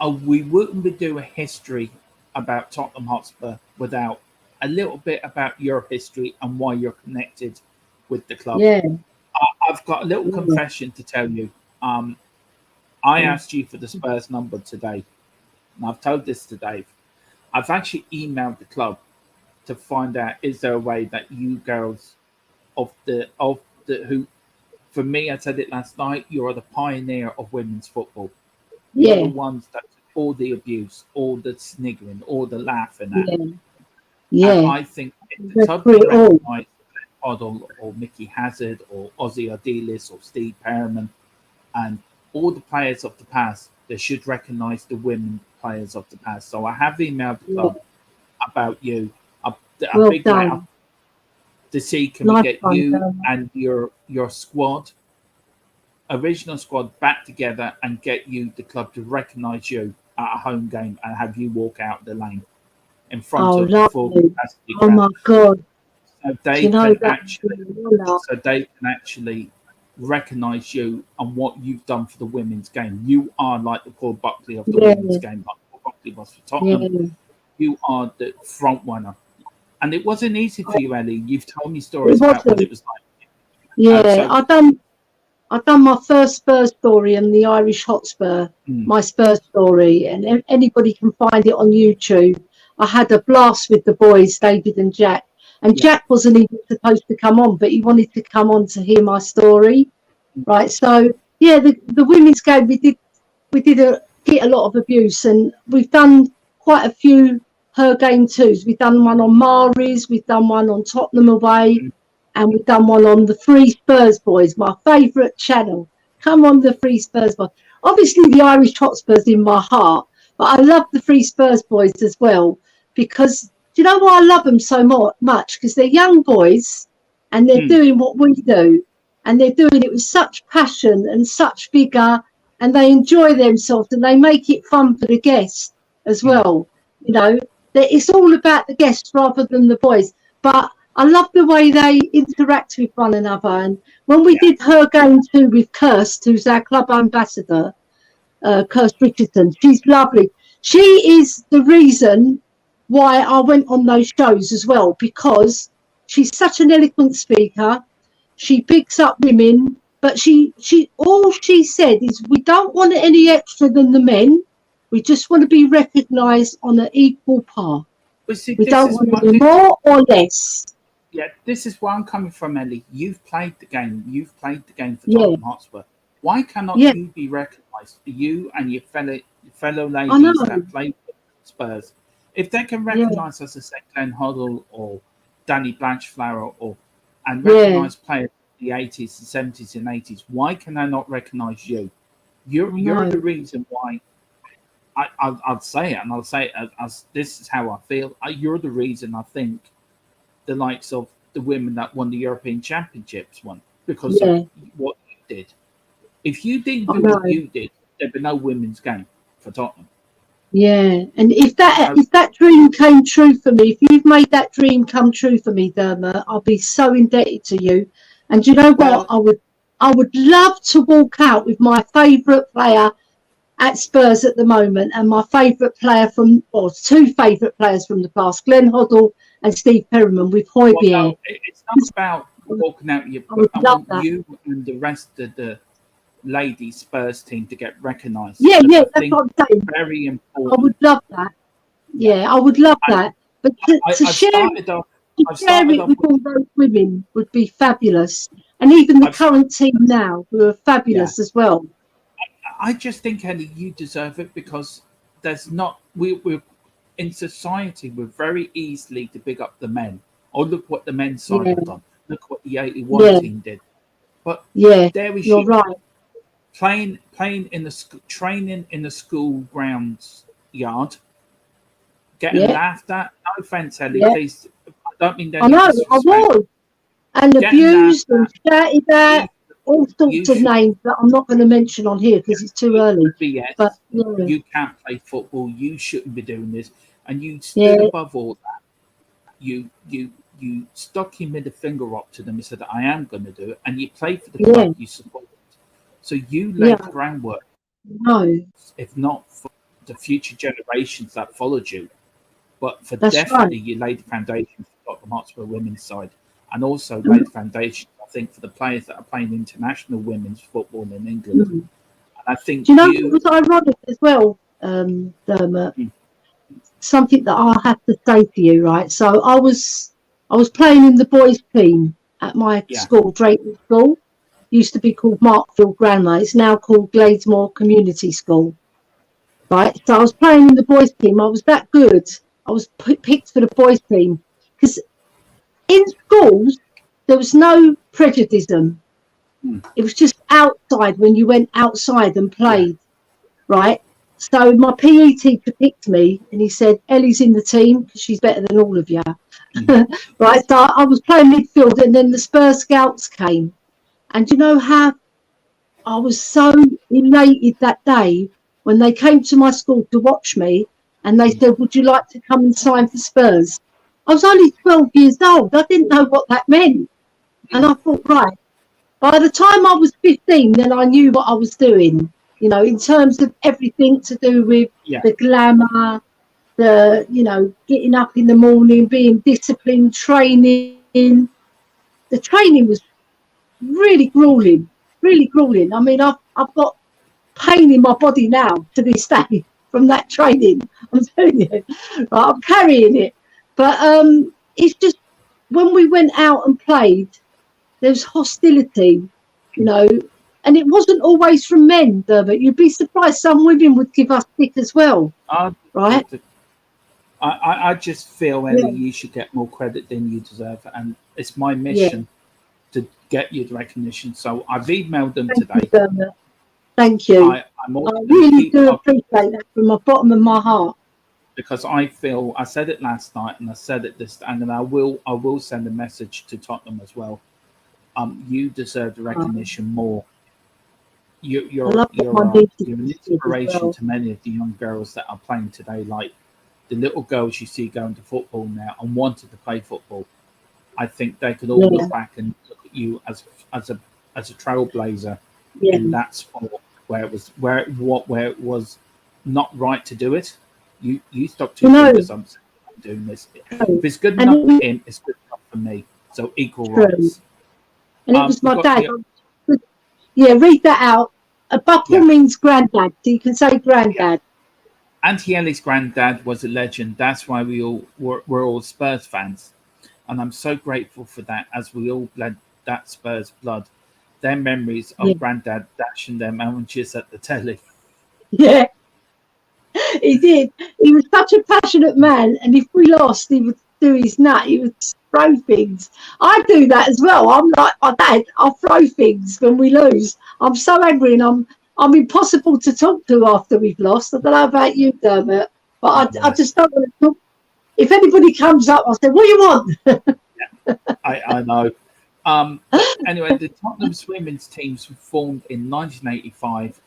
We wouldn't be doing a history about Tottenham Hotspur without a little bit about your history and why you're connected with the club. Yeah. I've got a little confession to tell you. I asked you for the Spurs number today, and I've told this to Dave. I've actually emailed the club to find out, is there a way that you girls who, for me, I said it last night, you are the pioneer of women's football. You're the ones that all the abuse, all the sniggering, all the laughing at. Yeah. And I think if the club can recognise Oddle or Mickey Hazard or Ozzy Ardiles or Steve Perriman and all the players of the past, they should recognise the women players of the past. So I have emailed the club about you. A big letter to see can we get you and your squad, original squad, back together and get you, the club, to recognise you at a home game and have you walk out the lane in front of the full capacity crowd. Oh my God. So they can actually recognise you and what you've done for the women's game. You are like the Paul Buckley of the women's game, like Paul Buckley was for Tottenham. You are the front runner. And it wasn't easy for you, Ellie. You've told me stories about what it was like. Yeah, I've done my first Spurs story and the Irish Hotspur, my Spurs story, and anybody can find it on YouTube. I had a blast with the boys, David and Jack. And Jack wasn't even supposed to come on, but he wanted to come on to hear my story. Right. So yeah, the women's game, we did get a lot of abuse, and we've done quite a few her game twos. We've done one on Mari's, we've done one on Tottenham away, and we've done one on the Free Spurs Boys, my favourite channel. Come on, the Free Spurs Boys. Obviously, the Irish Hotspurs in my heart, but I love the Free Spurs Boys as well, because do you know why I love them so much? Because they're young boys, and they're doing what we do, and they're doing it with such passion and such vigour, and they enjoy themselves, and they make it fun for the guests as well. You know, it's all about the guests rather than the boys. But I love the way they interact with one another. And when we did her game too with Kirst, who's our club ambassador, Kirst Richardson, she's lovely. She is the reason why I went on those shows as well, because she's such an eloquent speaker. She picks up women, but she all she said is, we don't want any extra than the men. We just want to be recognised on an equal par. See, we don't want any more or less. Yeah, this is where I'm coming from, Ellie. You've played the game. You've played the game for Tottenham Hotspur. Why cannot you be recognised? You and your fellow ladies that play for Spurs. If they can recognise us as Glenn Hoddle or Danny Blanchflower and recognise players in the 80s, the 70s and 80s, why can I not recognise you? You're the reason why. I'll say it, and I'll say it as this is how I feel. You're the reason I think the likes of the women that won the European Championships won, because of what you did. If you didn't do what you did, there'd be no women's game for Tottenham. Yeah, and if that dream came true for me, if you've made that dream come true for me, Dermot, I'll be so indebted to you. And you know what? I would love to walk out with my favourite player at Spurs at the moment, and my favourite player two favourite players from the past, Glenn Hoddle and Steve Perryman, with Højbjerg. Well, no, it's not about walking out. I want you and the rest of the ladies Spurs team to get recognised. Yeah, that's what I'm saying. Very important. I would love that. Yeah, I would love that. But to share it with all those women would be fabulous. And even the current team now, who are fabulous as well. I just think, Ellie, you deserve it, because there's not we're in society, we're very easily to big up the men. Oh, look what the men's side have done. Look what the 81 team did. But there we should right. Playing in the training in the school grounds yard, getting laughed at. No offence, Ellie, please. I don't mean that. I know, I was. And abused and shouted at. All sorts of names that I'm not going to mention on here because it's too early. But you can't play football. You shouldn't be doing this. And you stood above all that. You stuck your middle finger up to them and said, I am going to do it. And you played for the club you support. So you laid the groundwork. No. If not for the future generations that followed you, but for definitely you laid the foundation for Tottenham Hotspur women's side, and also laid the foundation, I think, for the players that are playing international women's football in England. And I think do you know what was ironic as well, Dermot? Something that I have to say to you, right? So I was playing in the boys' team at my school, Drayton School. Used to be called Markfield Grammar. It's now called Gladesmore Community School. Right? So I was playing in the boys' team. I was that good. I was picked for the boys' team. Because in schools, there was no prejudice. It was just outside, when you went outside and played, right? So my PE teacher picked me, and he said, Ellie's in the team because she's better than all of you. Right? So I was playing midfield, and then the Spurs scouts came. And you know how I was so elated that day when they came to my school to watch me, and they said, would you like to come and sign for Spurs? I was only 12 years old. I didn't know what that meant. And I thought, right, by the time I was 15, then I knew what I was doing, you know, in terms of everything to do with the glamour, the, you know, getting up in the morning, being disciplined, training. The training was really grueling. I mean, I've got pain in my body now to this day from that training. I'm telling you, right, I'm carrying it. But it's just, when we went out and played, there was hostility, you know, and it wasn't always from men, Dermot. You'd be surprised. Some women would give us stick as well, right? I just feel, Elly, you should get more credit than you deserve, and it's my mission to get you the recognition. So I've emailed them today. Thank you. I really do appreciate that from the bottom of my heart. Because I feel, I said it last night, and I said it this, and then I will send a message to Tottenham as well. You deserve the recognition more. You're an inspiration to many of the young girls that are playing today, like the little girls you see going to football now and wanted to play football. I think they could all look back and look at you as a trailblazer in that sport where it was not right to do it. You stopped to because I'm doing this. If it's good enough for him, it's good enough for me. So equal rights. And it was my dad. Read that out. A buckle means granddad, so you can say granddad. Auntie Ellie's granddad was a legend. That's why we're all Spurs fans. And I'm so grateful for that, as we all bled that Spurs blood. Their memories of granddad dashing their oranges at the telly. Yeah, he did. He was such a passionate man, and if we lost, he would do his nut. He would throw things. I do that as well. I'm like my dad. I'll throw things when we lose. I'm so angry, and I'm impossible to talk to after we've lost. I don't know about you, Dermot, but I just don't want to talk. If anybody comes up, I'll say, "What do you want?" I know. Anyway, the Tottenham women's teams were formed in 1985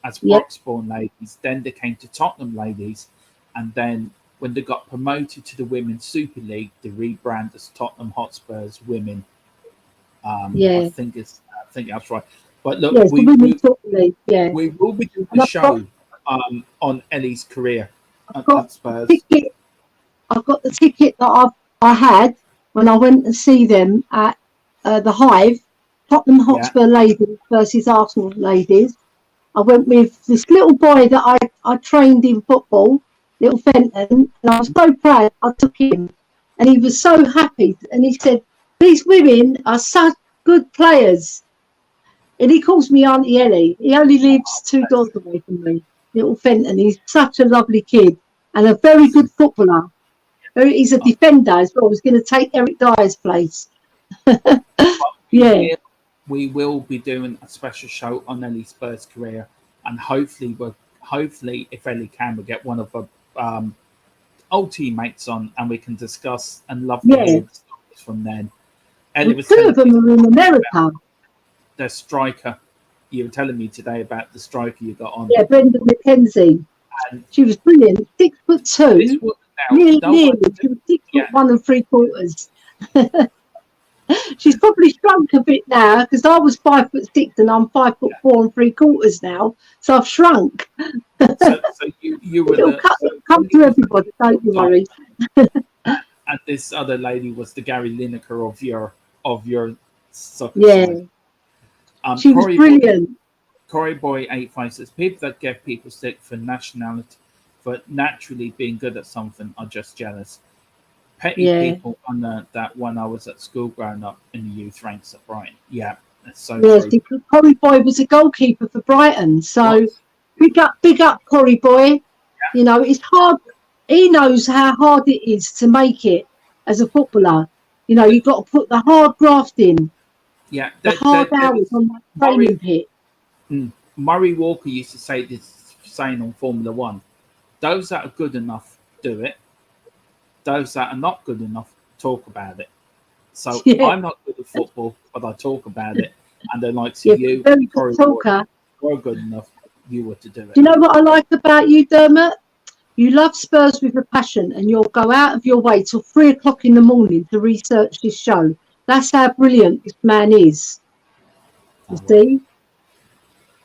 as Foxbourne Ladies. Then they came to Tottenham Ladies, and then when they got promoted to the Women's Super League, they rebranded as Tottenham Hotspurs Women. I think that's right. But look, we will be doing the show on Ellie's career at Spurs. I've got the ticket that I had when I went to see them at the Hive, Tottenham Hotspur Ladies versus Arsenal Ladies. I went with this little boy that I trained in football, little Fenton, and I was so proud I took him. And he was so happy. And he said, "These women are such good players." And he calls me Auntie Elly. He only lives 2 doors away from me, little Fenton. He's such a lovely kid and a very good footballer. He's a defender as well. He's going to take Eric Dyer's place. We will be doing a special show on Ellie's Spurs career, and hopefully, if Ellie can, we'll get one of her old teammates on, and we can discuss and love to hear the stories from then. Ellie was 2 of them are in America. The striker, you were telling me today about the striker you got on. Yeah, Brenda McKenzie. And she was brilliant. 6'2". Nearly. She was 6'1 3/4". She's probably shrunk a bit now because I was 5'6" and I'm 5'4 3/4 now, so I've shrunk. So you were it'll come to everybody, don't you worry. And this other lady was the Gary Lineker of your soccer side. She was brilliant. Corey Boy 85 says people that give people stick for nationality, for naturally being good at something, are just jealous. Petty people unearned that when I was at school growing up in the youth ranks at Brighton. Yeah, that's so true. Corey Boy was a goalkeeper for Brighton, so big up Corey Boy. Yeah. You know, it's hard. He knows how hard it is to make it as a footballer. You know, you've got to put the hard graft in. Yeah, the hard hours on that training pit. Murray Walker used to say this saying on Formula One: "Those that are good enough do it. Those that are not good enough talk about it." So I'm not good at football, but I talk about it, and they like to you. Very good talker. You're good enough. You were to do it. Do you know what I like about you, Dermot? You love Spurs with a passion, and you'll go out of your way till 3 o'clock in the morning to research this show. That's how brilliant this man is. You see?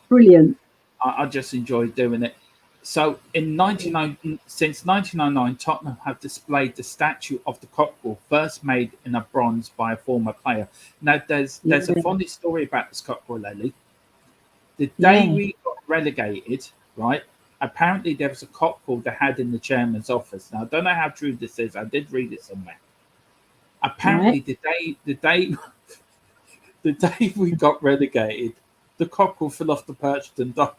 Brilliant. I just enjoy doing it. So since 1999, Tottenham have displayed the statue of the cockerel, first made in a bronze by a former player. Now, there's a funny story about this cockerel, Elly. The day we got relegated, right, apparently there was a cockerel they had in the chairman's office. Now, I don't know how true this is. I did read it somewhere. Apparently, the day we got relegated, the cockerel fell off the perch and died.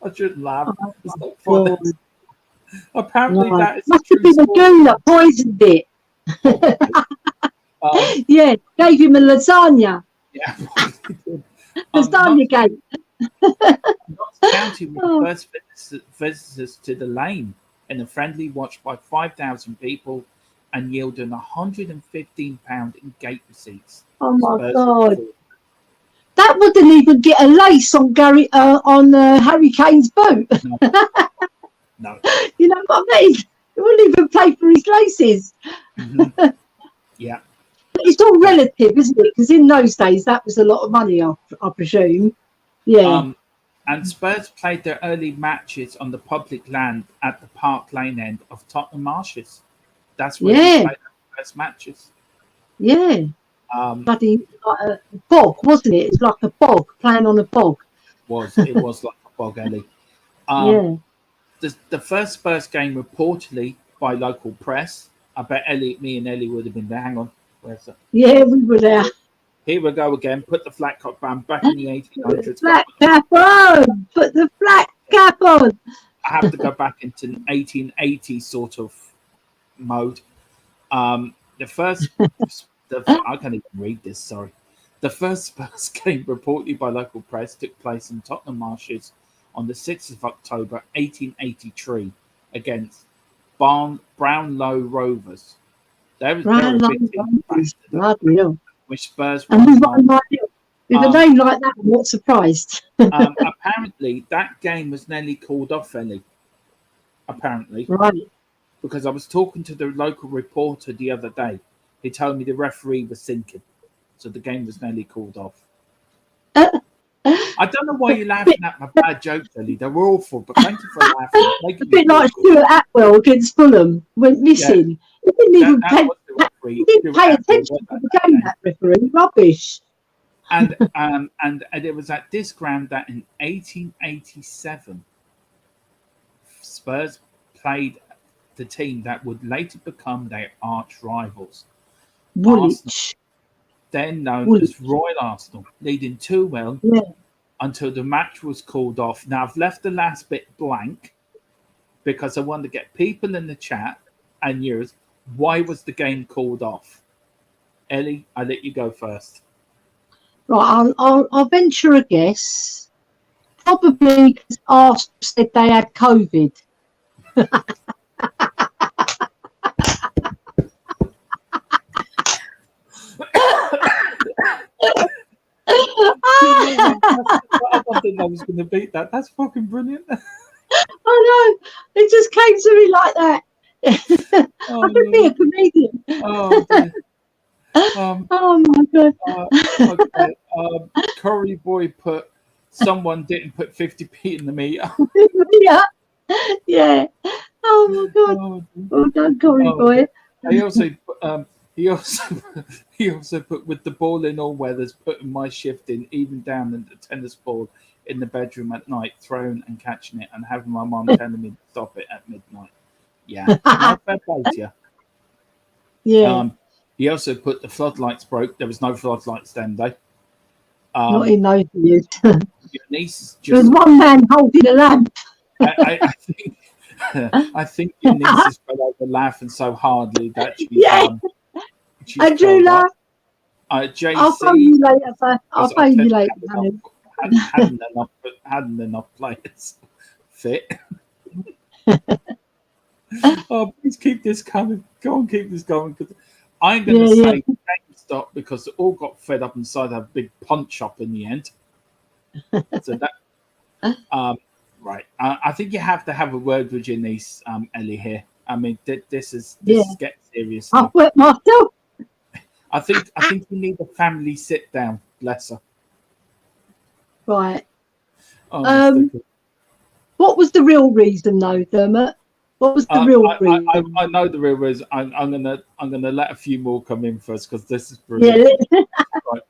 I shouldn't laugh. Oh, It's not God. funny. Apparently, No. that is Must a have true been a story. goon that poisoned it. Yeah, gave him a lasagna. Yeah. Lasagna gate. Notts County were the Oh, first visitors to the lane in a friendly watch by 5,000 people and yielding £115 in gate receipts. oh my Spurs God. were That wouldn't even get a lace on Harry Kane's boot. no, no. You know what I mean? He wouldn't even pay for his laces. Hmm. Yeah. But it's all relative, isn't it? Because in those days, that was a lot of money, I presume. Yeah. And Spurs played their early matches on the public land at the Park Lane end of Tottenham Marshes. That's where we Yeah. played our first matches. Yeah. Um, Bloody like a bog, wasn't it? It's like a bog, playing on a bog. it was like a bog alley. Yeah. The first Spurs game reportedly by local press. I bet me and Ellie would have been there. Hang on. Where's it? Yeah, we were there. Here we go again. Put the flat top band back in the 1800s. Flat cap on! Put the flat cap on! I have to go back into 1880 sort of mode. The first, I can't even read this, sorry. The first Spurs game reportedly by local press took place in Tottenham Marshes on the 6th of October 1883 against Brownlow Rovers. They were a big team, which Spurs and we won. won with a name like that, I'm not surprised. Apparently, that game was nearly called off, Ellie. Apparently. Right. Because I was talking to the local reporter the other day. He told me the referee was sinking. So the game was nearly called off. I don't know why you're laughing at my bad jokes, Ellie. They were awful, but thank you for laughing. A bit like Stuart Atwell against Fulham went missing. Yeah. He didn't even pay attention to the game, that referee. Rubbish. And it was at this ground that in 1887, Spurs played the team that would later become their arch rivals. Woolwich. Then known as Royal Arsenal, leading 2-0 until the match was called off. Now, I've left the last bit blank because I want to get people in the chat and yours. Why was the game called off? Ellie, I'll let you go first. Right, I'll venture a guess. Probably because Arsenal said they had COVID. I don't think I was going to beat that. That's fucking brilliant. I know. It just came to me like that. I could be a comedian. Oh, dear. Oh my God. Okay. Curry Boy put, someone didn't put 50p in the meter. Yeah. Oh my God. Well done, Curry Boy. He also put, with the ball in all weathers, putting my shift in, even down in the tennis ball in the bedroom at night, throwing and catching it, and having my mum telling me to stop it at midnight. Yeah, no fair play to you. Yeah. He also put the floodlights broke. There was no floodlights then, though. Not in those years. Your niece is just. There's one man holding a lamp. I think your niece is fell over laughing so hardly that she's Andrew laugh. JC, I'll phone you later, sir. I'll phone you later, honey. Hadn't enough players fit. Oh, please keep this coming. Go on, keep this going. Because I'm going to say GameStop because it all got fed up and decided to have a big punch up in the end. So that, right. I think you have to have a word with your niece, Ellie. Here. I mean, this is getting serious. I'll work myself. I think you need a family sit down. Bless her. Right. Oh, what was the real reason, though, Dermot? What was the real reason? I know the real reason. I'm gonna let a few more come in first because this is brilliant. Yeah. Right.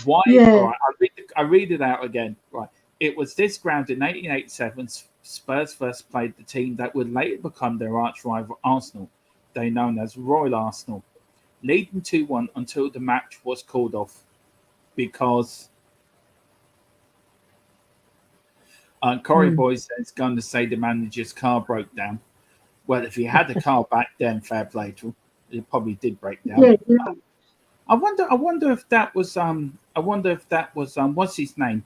Why? Yeah. Right, I read it out again. Right. It was this ground in 1887. Spurs first played the team that would later become their arch rival Arsenal. They known as Royal Arsenal, leading 2-1 until the match was called off because Corey Boy says, going to say the manager's car broke down. Well, if he had the car back then, fair play to him. It probably did break down. Yeah. I wonder if that was what's his name?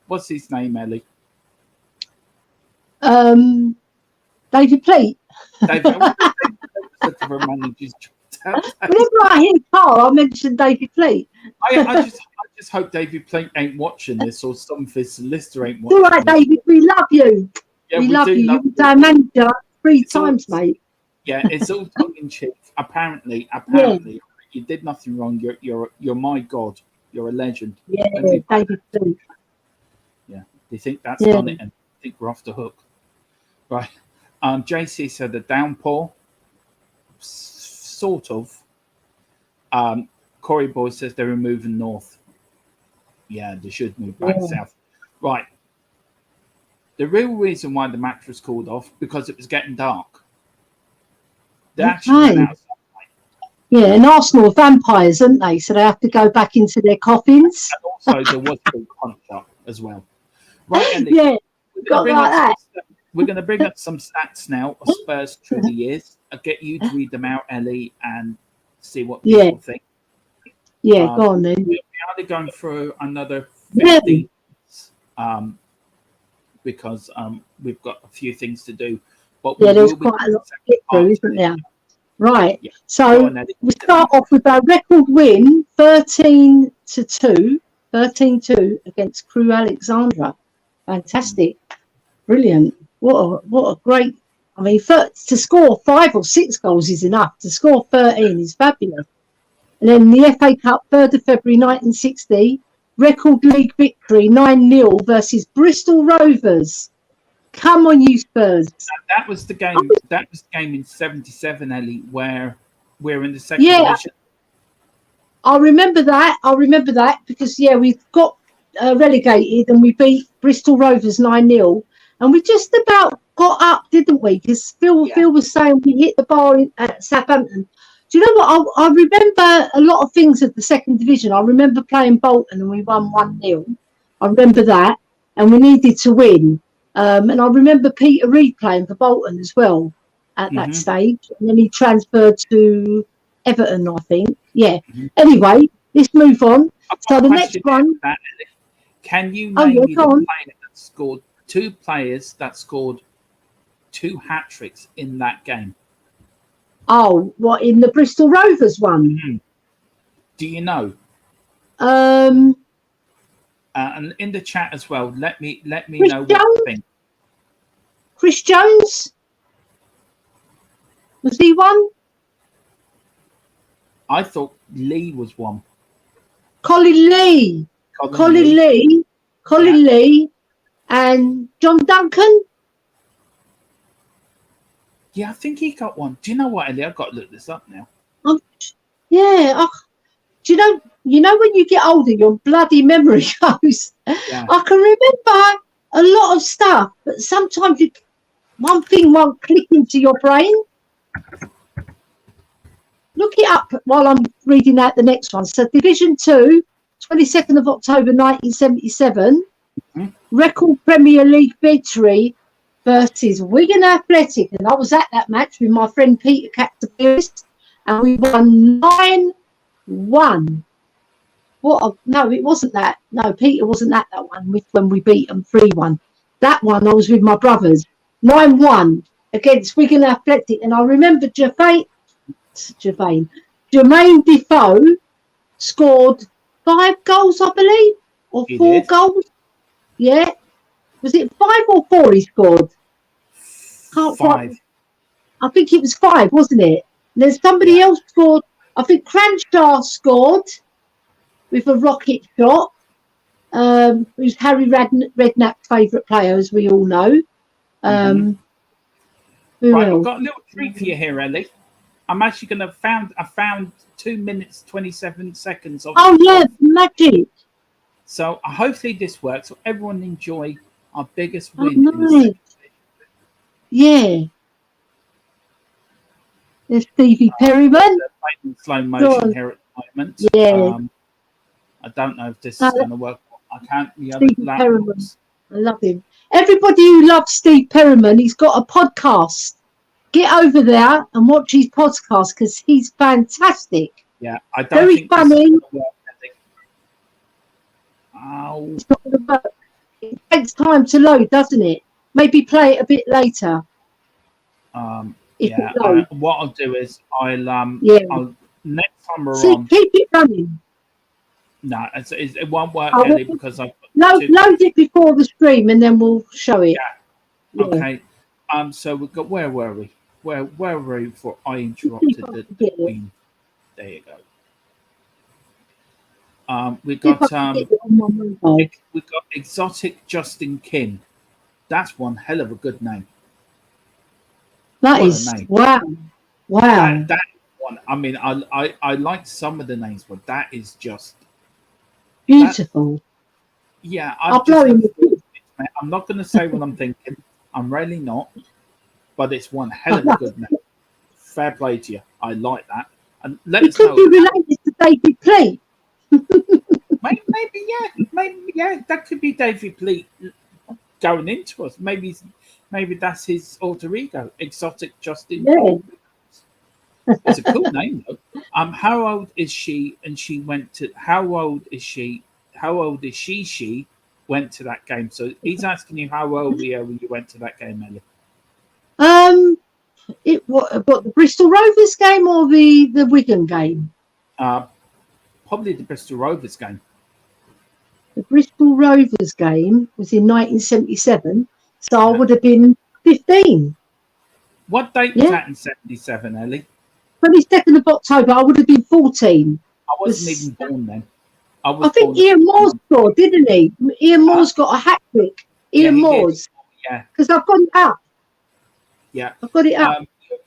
What's his name, Ellie? David Pleat. David, Whenever I hear Carl, I mention David Pleat. I just hope David Pleat ain't watching this, or some of his solicitor ain't It's watching all right, this. David. We love you. Yeah, we love you. Love you were our manager 3 times, mate. Yeah, it's all tongue in cheek. Apparently, you did nothing wrong. You're my god. You're a legend. Yeah, David Pleat. Yeah, they think that's done it, and I think we're off the hook. Right. JC said the downpour, sort of. Corey Boy says they're moving north. Yeah, they should move back south. Right. The real reason why the match was called off, because it was getting dark. They actually went out. Yeah, and Arsenal are vampires, aren't they? So they have to go back into their coffins. And also, there was a big punch up as well. Right, Ellie, yeah, we're going to bring up some stats now of Spurs through the years. I'll get you to read them out, Ellie, and see what people think. Yeah, go on then. We're either going through another 50 because we've got a few things to do. But there's quite a lot to get through, isn't there? Right. Yeah. So we start off with our record win, 13-2 against Crewe Alexandra. Fantastic. Brilliant. What a great, I mean, to score 5 or 6 goals is enough. To score 13 is fabulous. And then the FA Cup, 3rd of February 1960, record league victory 9-0 versus Bristol Rovers. Come on, you Spurs. That was the game. That was the game in '77, Ellie, where we're in the second division. I remember that because we got relegated and we beat Bristol Rovers 9-0, and we just about got up, didn't we? Because Phil was saying we hit the bar at Southampton. Do you know what? I remember a lot of things of the second division. I remember playing Bolton and we won 1-0. I remember that, and we needed to win. And I remember Peter Reid playing for Bolton as well at that stage. And then he transferred to Everton, I think. Yeah. Anyway, let's move on. So the next one. Can you name me the player that scored 2 players that scored 2 hat-tricks in that game? Oh, what, in the Bristol Rovers one? Do you know? And in the chat as well, let me know what you think. Chris Jones? Was he one? I thought Lee was one. Colin Lee, and John Duncan. Yeah, I think he got one. Do you know what, Ellie? I've got to look this up now. Do you know when you get older, your bloody memory goes. Yeah. I can remember a lot of stuff, but sometimes one thing won't click into your brain. Look it up while I'm reading out the next one. So Division 2, 22nd of October 1977, record Premier League victory versus Wigan Athletic. And I was at that match with my friend Peter Captabiris, and we won 9-1. No, it wasn't that. No, Peter wasn't at that one when we beat them 3-1. That one I was with my brothers. 9-1 against Wigan Athletic. And I remember Jermaine Defoe scored 5 goals, I believe, or 4 goals. Yeah. Was it 5 or 4 he scored? 5. I think it was 5, wasn't it? And then somebody else scored. I think Cranshaw scored with a rocket shot. Who's Harry Redknapp's favourite player, as we all know. Right, I've got a little treat for you here, Ellie. I'm actually going to I found 2 minutes 27 seconds of. Magic. So hopefully this works. So everyone enjoy our biggest win. Nice. Yeah. There's Stevie Perryman. Slow motion here at the moment. Yeah. I don't know if this is going to work. I can't. Stevie Perryman. I love him. everybody who loves Steve Perryman, he's got a podcast. Get over there and watch his podcast because he's fantastic. Yeah, I don't Very think funny. Oh. It's not going to work. It takes time to load, doesn't it? Maybe play it a bit later. Yeah. What I'll do is I'll next time we're on. Keep it running. No, it won't work, Ellie, because I've load it before the stream and then we'll show it. Yeah. Okay. So we've got, where were we? Where were we before I interrupted the Queen? There you go. We got Exotic Justin Kim. That's one hell of a good name. That is name. Wow. That one. I mean, I like some of the names, but that is just beautiful. I'm not going to say what I'm thinking. I'm really not. But it's one hell of a good name. Fair play to you. I like that. And let us know. Could be related to David Pleat. Maybe that could be David Pleat going into us. Maybe that's his alter ego, Exotic Justin. Yeah. It's a cool name though. How old is she? And she went to. How old is she? How old is she? She went to that game. So he's asking you how old were you when you went to that game, Ellie? What the Bristol Rovers game or the Wigan game? Probably the Bristol Rovers game. The Bristol Rovers game was in 1977, so I would have been 15. What date was that in 77, Ellie? 22nd of October. I would have been 14. I wasn't even born then. I think Ian Moores scored, didn't he? Ian Moores got a hat trick. Ian Moores. Yeah. Because I've got it up. Yeah. I've got it up.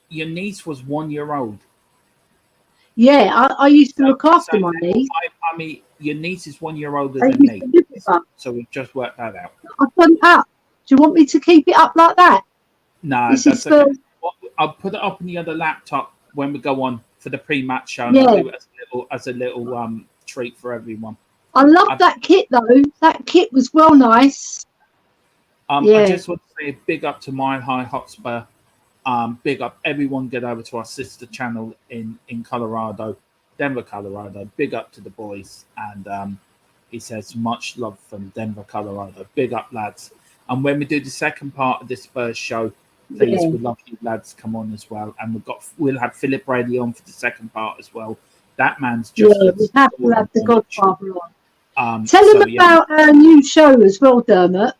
Your niece was 1 year old. Yeah, I used to look after my niece. I mean, your niece is 1 year older than me. So we've just worked that out. I've got it up. Do you want me to keep it up like that? No, that's okay. I'll put it up on the other laptop when we go on for the pre-match show. And I'll do it as a little treat for everyone. I love that kit though. That kit was well nice. I just want to say a big up to My High Hotspur. Big up everyone. Get over to our sister channel in Colorado, Denver, Colorado. Big up to the boys. And he says much love from Denver, Colorado. Big up, lads. And when we do the second part of this first show, please, we'd love you lads come on as well. And we'll have Philip Brady on for the second part as well. That man's just we have to have the Godfather on. Tell him about our new show as well, Dermot.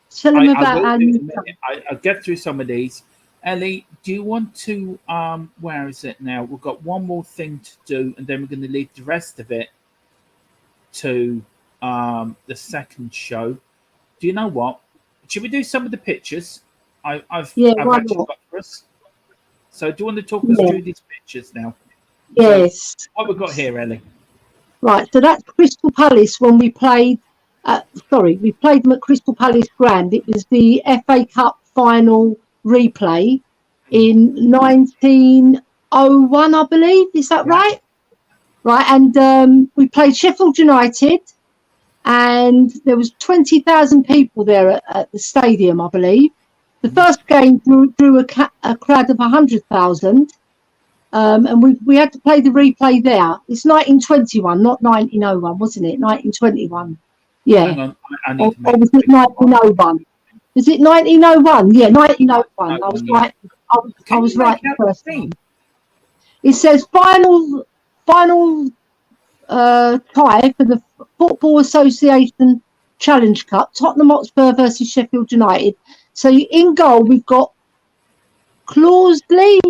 Tell him about our new show. I'll get through some of these. Ellie, do you want to where is it now? We've got one more thing to do, and then we're going to leave the rest of it to the second show. Do you know what? Should we do some of the pictures? I've actually got for us. So do you want to talk us through these pictures now? Yes. So what we've got here, Ellie? Right, so that's Crystal Palace when we played. We played them at Crystal Palace Grand. It was the FA Cup final replay in 1901, I believe. Is that right? Right, and we played Sheffield United, and there was 20,000 people there at the stadium, I believe. The first game drew a crowd of 100,000. And we had to play the replay there. It's 1921, not 1901, wasn't it? 1921. Yeah. Hang on, or was it 1901? Is it 1901? Yeah, 1901. I was right. I was right the first time. It says final tie for the Football Association Challenge Cup, Tottenham Hotspur versus Sheffield United. So in goal we've got Crawley.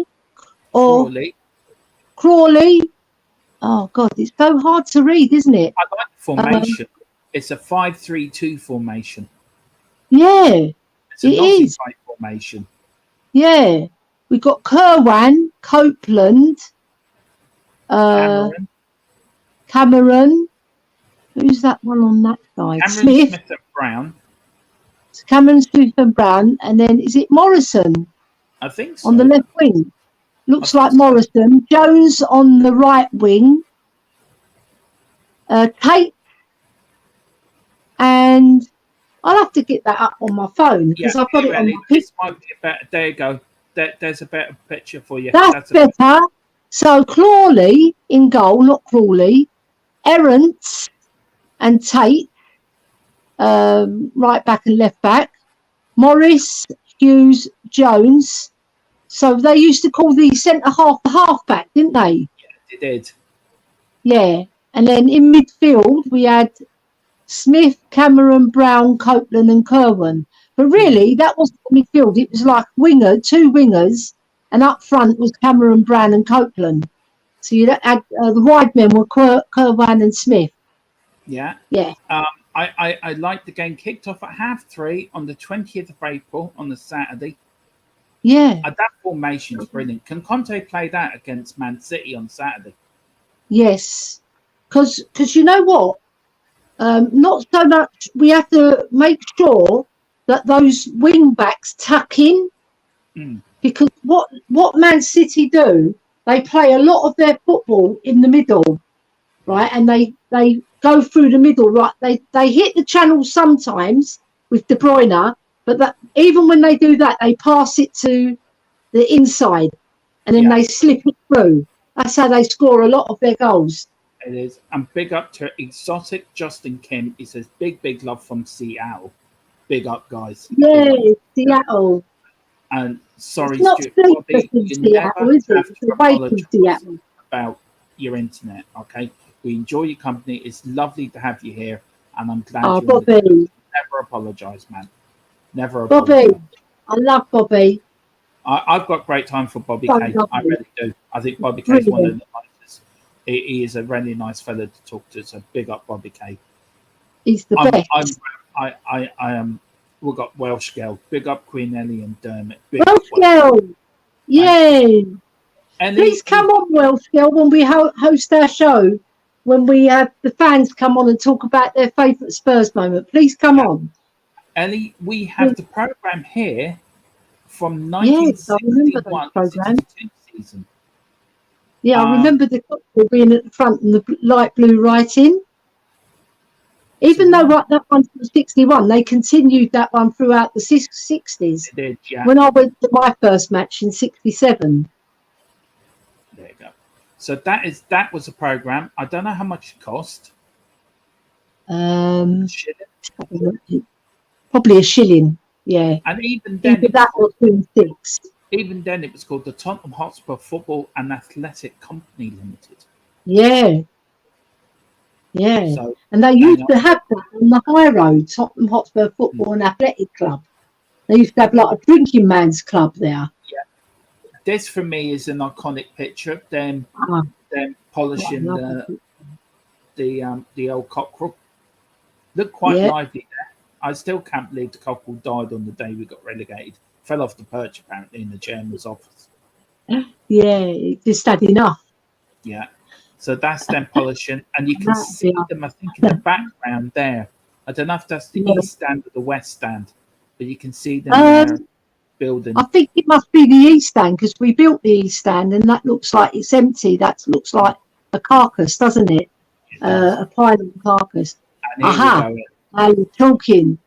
Oh God, it's so hard to read, isn't it? I like the formation. It's a 5-3-2 formation. Yeah, it's a Nazi-type formation. Yeah, we've got Kerwan, Copeland, Cameron. Who's that one on that side? Cameron Smith and Brown. Cameron Smith and Brown, and then is it Morrison? I think so. On the left wing. Looks like Morrison. Jones on the right wing. Tate. And I'll have to get that up on my phone because I've got it on my picture. This might be better. There you go. There's a better picture for you. That's better. So Crawley in goal, not Crawley. Errants and Tate, right back and left back. Morris, Hughes, Jones. So they used to call the centre half the half back, didn't they? Yeah, they did. Yeah. And then in midfield, we had Smith, Cameron, Brown, Copeland and Kerwin. But really, that wasn't the midfield. It was like two wingers, and up front was Cameron, Brown and Copeland. So you had the wide men were Kerwin and Smith. Yeah. Yeah. I liked the game. Kicked off at 3:30 on the 20th of April on the Saturday. Yeah. That formation's brilliant. Can Conte play that against Man City on Saturday? Yes. Because you know what? Not so much. We have to make sure that those wing backs tuck in. Because what Man City do, they play a lot of their football in the middle, right? And they go through the middle, right? They hit the channel sometimes with De Bruyne, but even when they do that, they pass it to the inside and then they slip it through. That's how they score a lot of their goals. It is. And big up to Exotic Justin Kim. He says, big love from Seattle. Big up, guys. Yeah, Seattle. And sorry, it's not Stuart, Bobby, you Seattle, is it? It's away from Seattle. About your internet, okay? We enjoy your company. It's lovely to have you here. And I'm glad you're Bobby. Never apologise, man. Never apologise. Bobby. I love Bobby. I've got great time for Bobby K. I really do. I think Bobby K is one of the nicest. He is a really nice fella to talk to. So big up Bobby K. He's the best. I am. We've got Welsh Girl. Big up Queen Elly and Dermot. Welsh Girl. Yay. Please come on, Welsh Girl, when we host our show. When we have the fans come on and talk about their favourite Spurs moment. Please come on. Ellie, we have the programme here from 1961-62 season. Yeah, I remember the cocktail being at the front and the light blue writing. Even though that one's from 61, they continued that one throughout the 60s. They did, yeah. When I went to my first match in 67. There you go. So that was a programme. I don't know how much it cost. Probably a shilling, yeah. And even then, that was 26. Even then, it was called the Tottenham Hotspur Football and Athletic Company Limited. Yeah. Yeah. So, and they used to have that on the high road, Tottenham Hotspur Football and Athletic Club. They used to have like a drinking man's club there. Yeah. This for me is an iconic picture of them polishing the old cockerel. Looked quite lively there. I still can't believe the cockerel died on the day we got relegated. Fell off the perch apparently in the chairman's office. Yeah, it just had enough. Yeah. So that's them polishing, and you can see them, I think, in the background there. I don't know if that's the east stand or the west stand, but you can see them there building. I think it must be the east stand because we built the east stand, and that looks like it's empty. That looks like a carcass, doesn't it? A pile carcass. Aha! Now you're talking.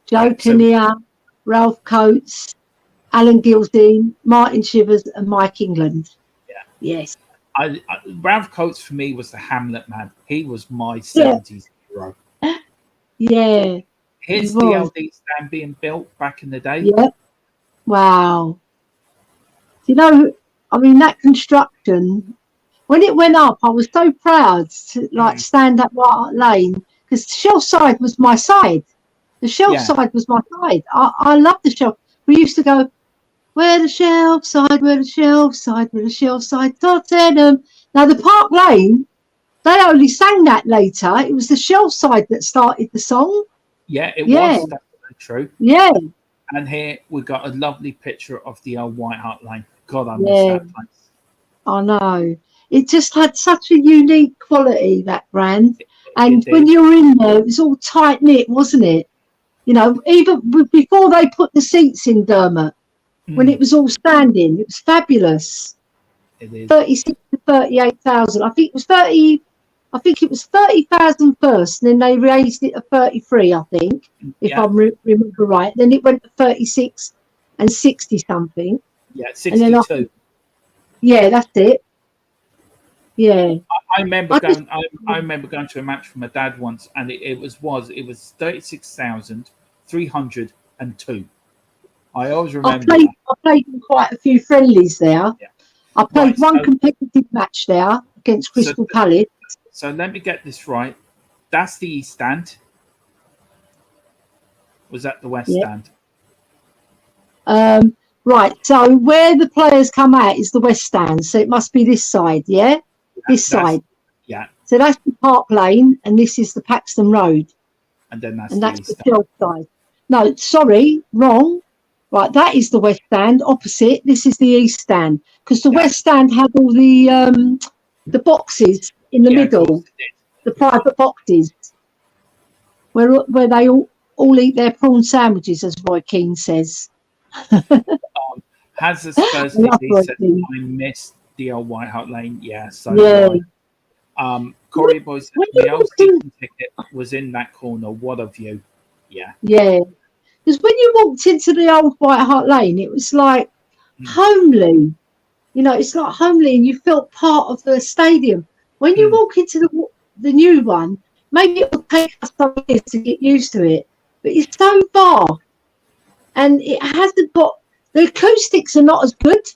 Joe Kinnear, Ralph Coates, Alan Gildean, Martin Shivers, and Mike England. Yeah. Yes. Ralph Coates for me was the Hamlet man. He was my 70s hero. Yeah. Here's the LD stand being built back in the day. Yeah. Wow. You know, I mean, that construction, when it went up, I was so proud to stand up White Lane because the shelf side was my side. The shelf side was my side. I love the shelf. We used to go, where the shelf side, where the shelf side, where the shelf side, Tottenham. Now, the Park Lane, they only sang that later. It was the shelf side that started the song. Yeah, it was. That's true. Yeah. And here we've got a lovely picture of the old White Hart Lane. God, I miss that place. I know. It just had such a unique quality, that brand. And when you were in there, it was all tight-knit, wasn't it? You know, even before they put the seats in, Dermot, when it was all standing, it was fabulous. It is. 36 to 38,000. I think it was 30. I think it was 30,000 first, and then they raised it to 33, I think, if I remember right. Then it went to 36 and 60 something. Yeah, 62. Yeah, that's it. Yeah. I remember going. I remember going to a match with my dad once, and it was 36,302. I always remember. I played in quite a few friendlies there. Yeah. I played one competitive match there against Crystal Palace. So let me get this right. That's the East Stand. Was that the West Stand? Right. So where the players come out is the West Stand. So it must be this side, yeah? This side. Yeah. So that's the Park Lane, and this is the Paxton Road. And then that's the Shell side. No, sorry, wrong. Right, that is the West Stand. Opposite, this is the East Stand, because the West Stand had all the boxes in the middle, the private boxes, where they all eat their prawn sandwiches, as Roy Keane says. Has the Spurs said I missed the old White Hart Lane? Yeah, so Corey Boy said the old season ticket was in that corner. What a view! Yeah. Yeah. Because when you walked into the old White Hart Lane, it was like homely. You know, it's like homely, and you felt part of the stadium. When you walk into the new one, maybe it will take us some years to get used to it, but it's so vast, and it hasn't got the acoustics are not as good.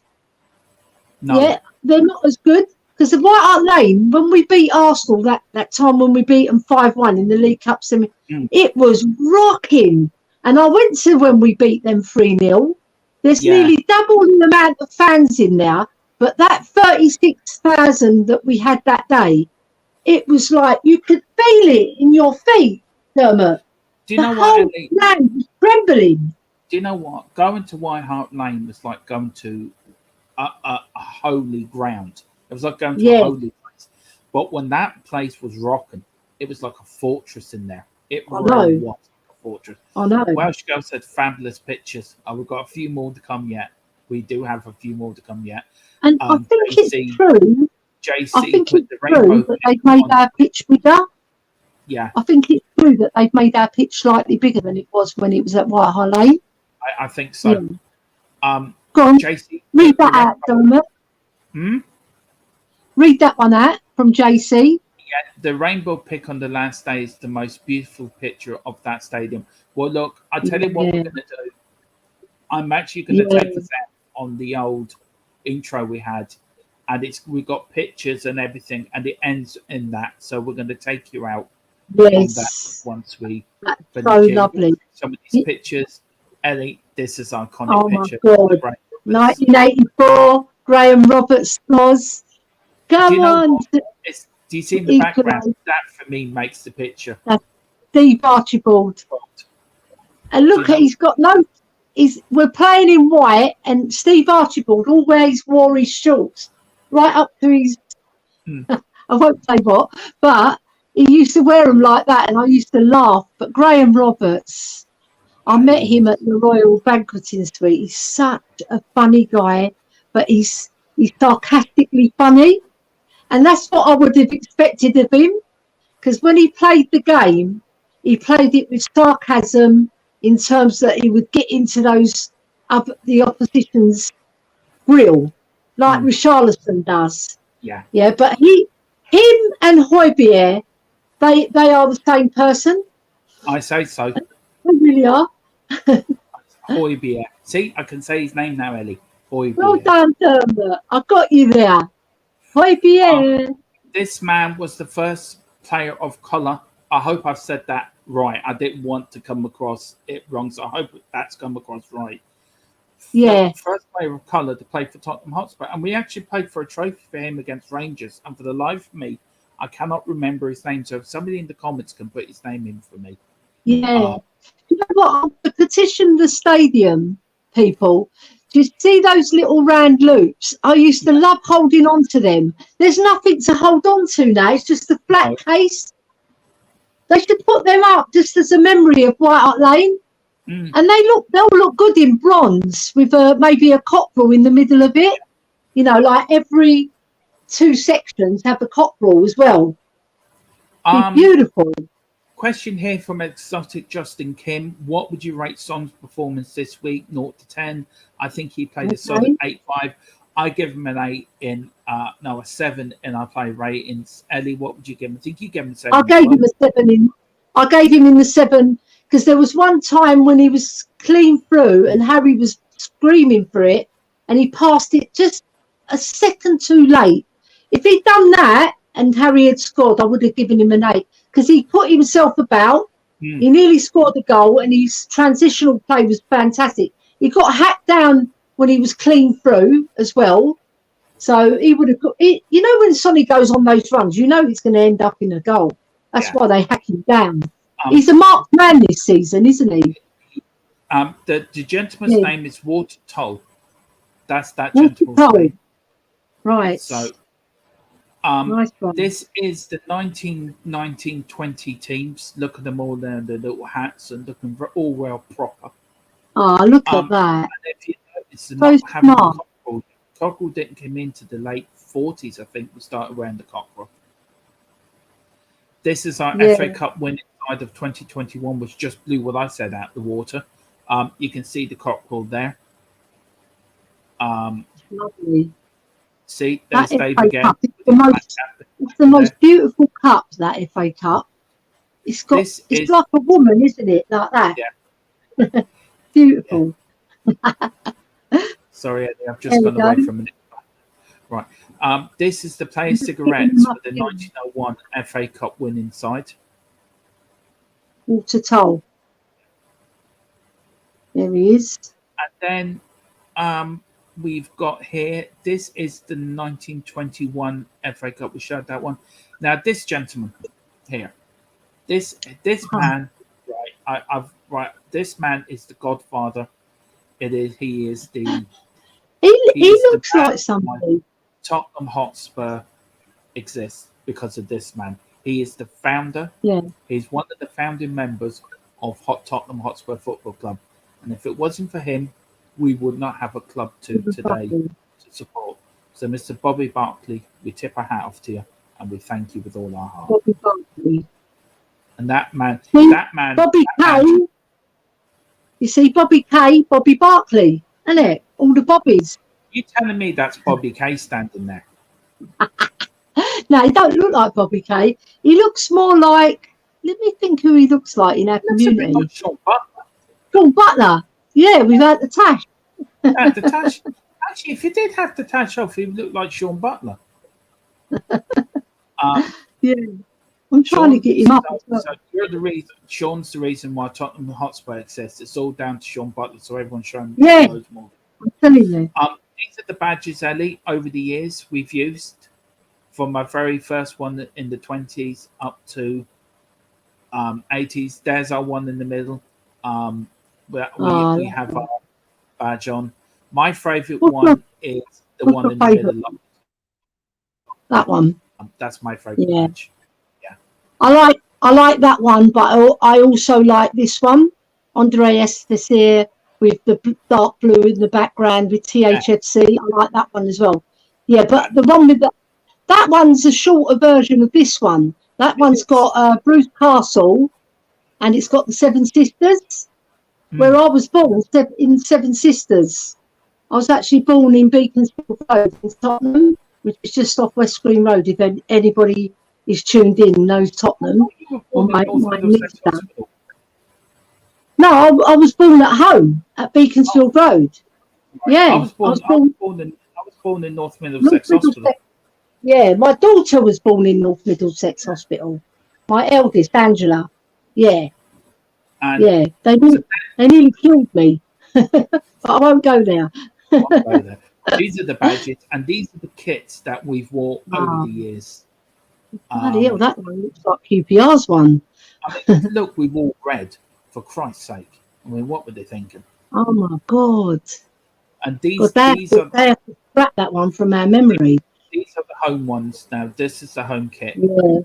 No. Yeah, they're not as good. Because the White Hart Lane, when we beat Arsenal that time when we beat them 5-1 in the League Cup semi, it was rocking. And I went to when we beat them 3-0. There's nearly double the amount of fans in there. But that 36,000 that we had that day, it was like you could feel it in your feet, Dermot. Do you know what? The whole land was trembling. Do you know what? Going to White Hart Lane was like going to a holy ground. It was like going to a holy place. But when that place was rocking, it was like a fortress in there. It really was a fortress. I know. Welsh Girl said fabulous pictures. We've got a few more to come yet. We do have a few more to come yet. And I think it's true. I think it's true that they've made our pitch bigger. Yeah. I think it's true that they've made our pitch slightly bigger than it was when it was at White Hart Lane. I think so. Yeah. Go on. JC, read that out, Dermot. Read that one out from JC. Yeah, the rainbow pick on the last day is the most beautiful picture of that stadium. Well, look, I'll tell you what we're going to do. I'm actually going to take this out on the old intro we had, and we've got pictures and everything, and it ends in that. So we're going to take you out on that once we finish. So lovely. Some of these pictures. Ellie, this is an iconic picture. Oh my God. 1984, Graham Roberts was. Come on. Do you see in the background? That for me makes the picture. That's Steve Archibald. And look, he's got we're playing in white, and Steve Archibald always wore his shorts right up to his. I won't say what, but he used to wear them like that, and I used to laugh. But Graham Roberts, I met him at the Royal Banqueting Suite. He's such a funny guy, but he's sarcastically funny. And that's what I would have expected of him, because when he played the game, he played it with sarcasm in terms that he would get into the opposition's grill, like Richarlison does. Yeah. Yeah, but him and Højbjerg, they are the same person. I say so. They really are. Højbjerg. See, I can say his name now, Ellie. Højbjerg. Well done, Dermot. I got you there. This man was the first player of colour. I hope I've said that right. I didn't want to come across it wrong, so I hope that's come across right. Yeah. The first player of colour to play for Tottenham Hotspur. And we actually played for a trophy for him against Rangers. And for the life of me, I cannot remember his name. So if somebody in the comments can put his name in for me. Yeah. You know what? I petitioned the stadium people. Do you see those little round loops? I used to love holding on to them. There's nothing to hold on to now. It's just a flat case. They should put them up just as a memory of White Hart Lane. And they'll look good in bronze with maybe a cockerel in the middle of it. You know, like every 2 sections have a cockerel as well. Beautiful. Question here from Exotic Justin Kim. What would you rate Son's performance this week? 0 to 10. I think he played a solid 8.5. I give him an 8 in a 7 in our play ratings. Ellie, what would you give him? I think you gave him a 7. I gave him a 7 I gave him in the 7 because there was one time when he was clean through and Harry was screaming for it and he passed it just a second too late. If he'd done that and Harry had scored, I would have given him an 8 because he put himself about. He nearly scored a goal and his transitional play was fantastic. He got hacked down when he was clean through as well. So he would have got it. You know, when Sonny goes on those runs, you know he's going to end up in a goal. That's why they hack him down. He's a marked man this season, isn't he? The gentleman's name is Walter Toll. That's that gentleman's name. Right. So nice this is the 1920 teams. Look at them all there, the little hats and looking all well proper. Oh, look at that. And if you notice, not having the cockerel didn't come into the late 40s, I think, we started wearing the cockerel. This is our FA Cup winning side of 2021, which just blew what I said out the water. You can see the cockerel there. Lovely. See, there's Dave again. It's the most beautiful cup, that FA Cup. It's like a woman, isn't it? Like that. Yeah. Beautiful. Yeah. Sorry, Eddie, I've just gone away from it. Right. This is the players' cigarettes for the 1901 FA Cup winning side. Walter Toll. There he is. And then we've got here, this is the 1921 FA Cup. We showed that one. Now, this gentleman here, this man, right, this man is the godfather. He is the... He looks like somebody. Tottenham Hotspur exists because of this man. He is the founder. Yeah. He's one of the founding members of Tottenham Hotspur Football Club. And if it wasn't for him, we would not have a club today to support. So, Mr. Bobby Barkley, we tip our hat off to you and we thank you with all our heart. Bobby Barkley. And that man, Bobby K. You see, Bobby K, Bobby Barkley, isn't it? All the Bobbies. You telling me that's Bobby K standing there? No, he don't look like Bobby K. He looks more like, let me think who he looks like in our community. Like Sean Butler. Sean Butler. Yeah, without the tash. The tash. Actually, if he did have the tash off, he would look like Sean Butler. Yeah. I'm trying to get him up. So you're the reason. Sean's the reason why Tottenham Hotspur exists. It's all down to Sean Butler. So everyone's showing loads more. I'm telling you. These are the badges, Ellie, over the years we've used, from my very first one in the 20s up to 80s. There's our one in the middle. We have our badge on. My favourite one is the one in the middle. That one. That's my favourite badge. Yeah. I like that one, but I also like this one, Andreas Thfc, with the dark blue in the background with THFC. I like that one as well. Yeah, but the one with that one's a shorter version of this one. That one's got Bruce Castle, and it's got the Seven Sisters, where I was born in Seven Sisters. I was actually born in Beaconsfield Road in Tottenham, which is just off West Green Road. If anybody is tuned in, knows Tottenham. No, I was born at home at Beaconsfield Road. Yeah, I was born in North Middlesex Hospital. Yeah, my daughter was born in North Middlesex Hospital. My eldest, Angela. Yeah. And they nearly killed me. But I won't go there. These are the badges, and these are the kits that we've wore over the years. Bloody hell, that one looks like QPR's one. I mean, look, we wore red, for Christ's sake. I mean, what were they thinking? Oh my God. And these are they have to scrap that one from our memory. These are the home ones now. This is the home kit. Yeah.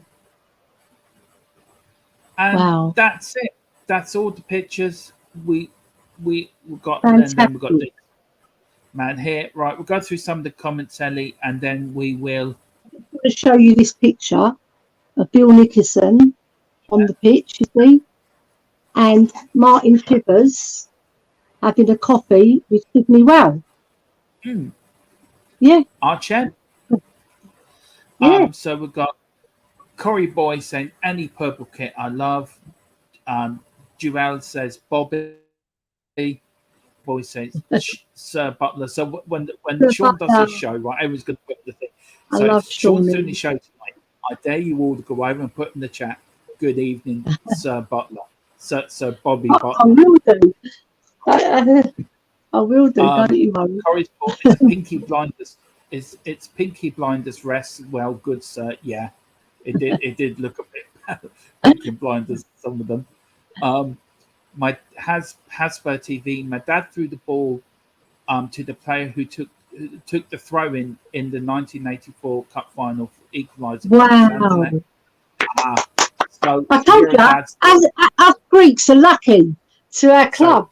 And that's it. That's all the pictures we got. And then we got this man here. Right, we'll go through some of the comments, Ellie, and then we will. I'm going to show you this picture. Bill Nickerson on the pitch, you see, and Martin Chivers having a coffee with Sydney Well. Yeah. Our champ. Yeah. So we've got Corey Boy saying any purple kit I love. Jewel says Bobby. Boy says Sir Butler. So when Sean does his show, right, everyone's going to put the thing. So if Sean's doing his show tonight, I dare you all to go over and put in the chat, good evening, Sir Butler. Sir Bobby Butler. I will do. I will do, don't you worry. Corey's fault, it's Pinky Blinders. It's Pinky Blinders rest. Well, good sir. Yeah. It did look a bit Pinky Blinders, some of them. My Hasbro TV, my dad threw the ball to the player who took the throw in the 1984 Cup final for equaliser. Wow. So I told you, us Greeks are lucky to our club.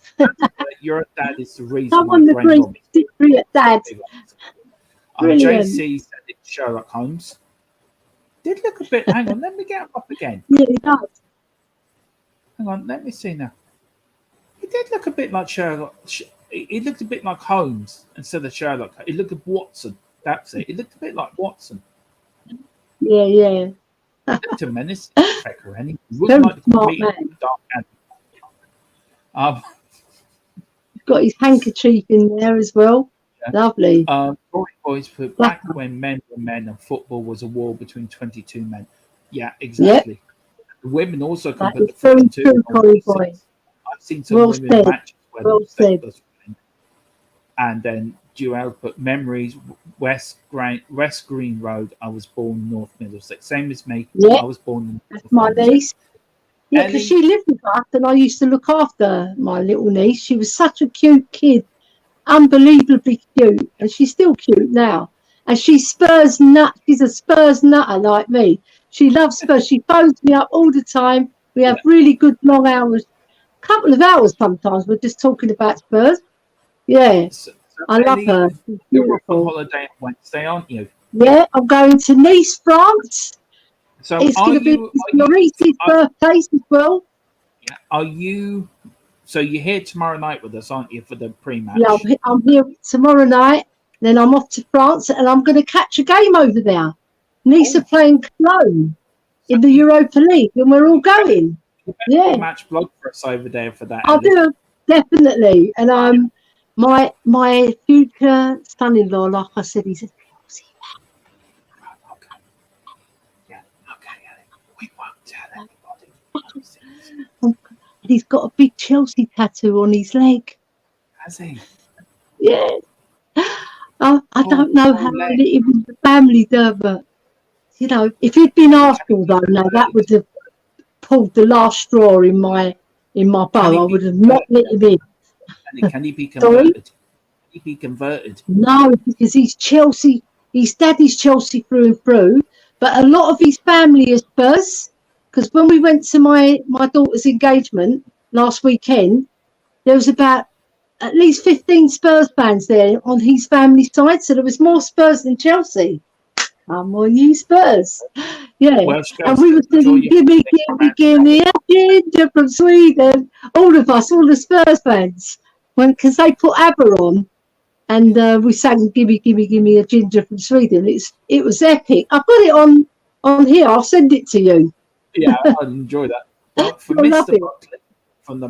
Your dad is the reason Someone why agrees with Dad. JC said it's Sherlock Holmes. Did look a bit. Hang on, let me get him up again. Yeah, he does. Hang on, let me see now. He did look a bit like Sherlock. He looked a bit like Holmes instead of Sherlock. He looked like Watson. That's it. He looked a bit like Watson. Yeah. To menace Fecker, and he wouldn't like to compete with Dark Adam. He's got his handkerchief in there as well. Yeah. Lovely. Rory Boys put back when men were men and football was a war between 22 men. Yeah, exactly. Yep. The women also can put the 42. I've seen some women matches where and then Duel put memories West Green Road. I was born North Middlesex, same as me. Yep. I was born in That's my niece. Yeah, because she lived with us and I used to look after my little niece. She was such a cute kid, unbelievably cute, and she's still cute now. And she's Spurs nut. She's a Spurs nutter like me. She loves Spurs. She phones me up all the time. We have really good long hours, couple of hours sometimes. We're just talking about Spurs. Yeah, so I love her. You're off on holiday on Wednesday, aren't you? Yeah, I'm going to Nice, France. So it's going to be Maurice's birthday as well. Yeah. Are you? So you're here tomorrow night with us, aren't you, for the pre-match? Yeah, I'm here tomorrow night. Then I'm off to France, and I'm going to catch a game over there. Nice are playing Cologne in the Europa League, and we're all going. Yeah, match blog for us over there for that. I do definitely, and my future son-in-law, like I said, he's a Chelsea fan. Okay. Yeah. Okay. We won't tell anybody. He's got a big Chelsea tattoo on his leg. Has he? Yeah. I don't know how it was the family there, but you know, if he'd been Arsenal though, no, that would have pulled the last straw in my bow. I would have not let him in. Can he be converted? Can he be converted? No, because he's Chelsea. His daddy's Chelsea through and through, but a lot of his family is Spurs. Because when we went to my daughter's engagement last weekend, there was about at least 15 Spurs fans there on his family side. So there was more Spurs than Chelsea. I'm on you, Spurs. Yeah. Well, and we were singing, gimme a ginger from Sweden. All of us, all the Spurs fans. Because they put ABBA on. And we sang gimme a ginger from Sweden. It was epic. I've got it on here. I'll send it to you. Yeah, I'd enjoy that. Well, for Mr. Buckley, for the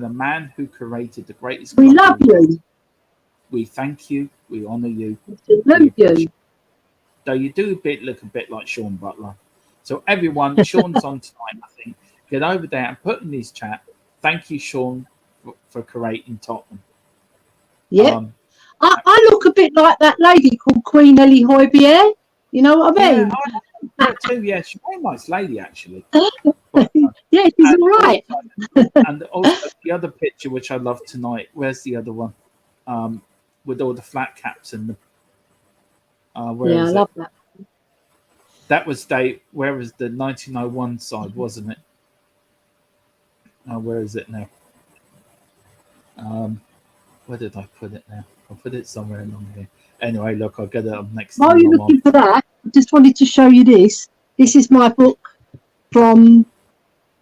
man who created the greatest. We love you. We thank you. We honour you. We love you. Though you do look a bit like Sean Butler. So everyone, Sean's on tonight. I think get over there and put in his chat. Thank you, Sean, for creating Tottenham. Yeah, I look a bit like that lady called Queen Elly Hoybier. You know what I mean? Yeah, too. Yeah, she's a very nice lady, actually. Yeah, she's all right. And also the other picture, which I love tonight. Where's the other one? With all the flat caps and the. I love that. That was where was the 1901 side, wasn't it? Where is it now? Where did I put it now? I'll put it somewhere along here. Anyway, look, I'll get it up next. While you're looking for that, I just wanted to show you this. This is my book from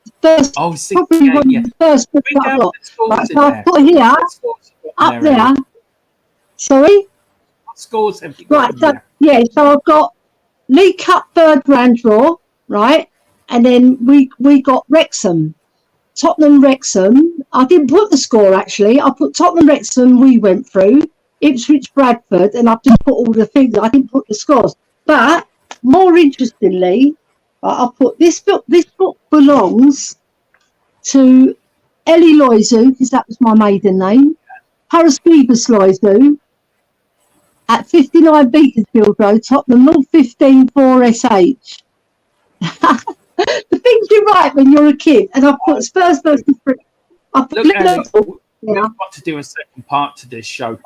the first, probably one of the first books I've got. Right, so I've put here, up there. Sorry? What scores have you got? Right, so I've got League Cup third round draw, right? And then we got Wrexham. Tottenham Wrexham. I didn't put the score actually. I put Tottenham Wrexham. We went through Ipswich Bradford, and I've just put all the things. I didn't put the scores. But more interestingly, I put this book. This book belongs to Elly Loizu, because that was my maiden name. Paraskevas Loizu at 59 Beaconsfield Road, Tottenham, 015 4SH. The things you write when you're a kid, and I put Spurs versus Britain. Look, Elly, we've got to do a second part to this show.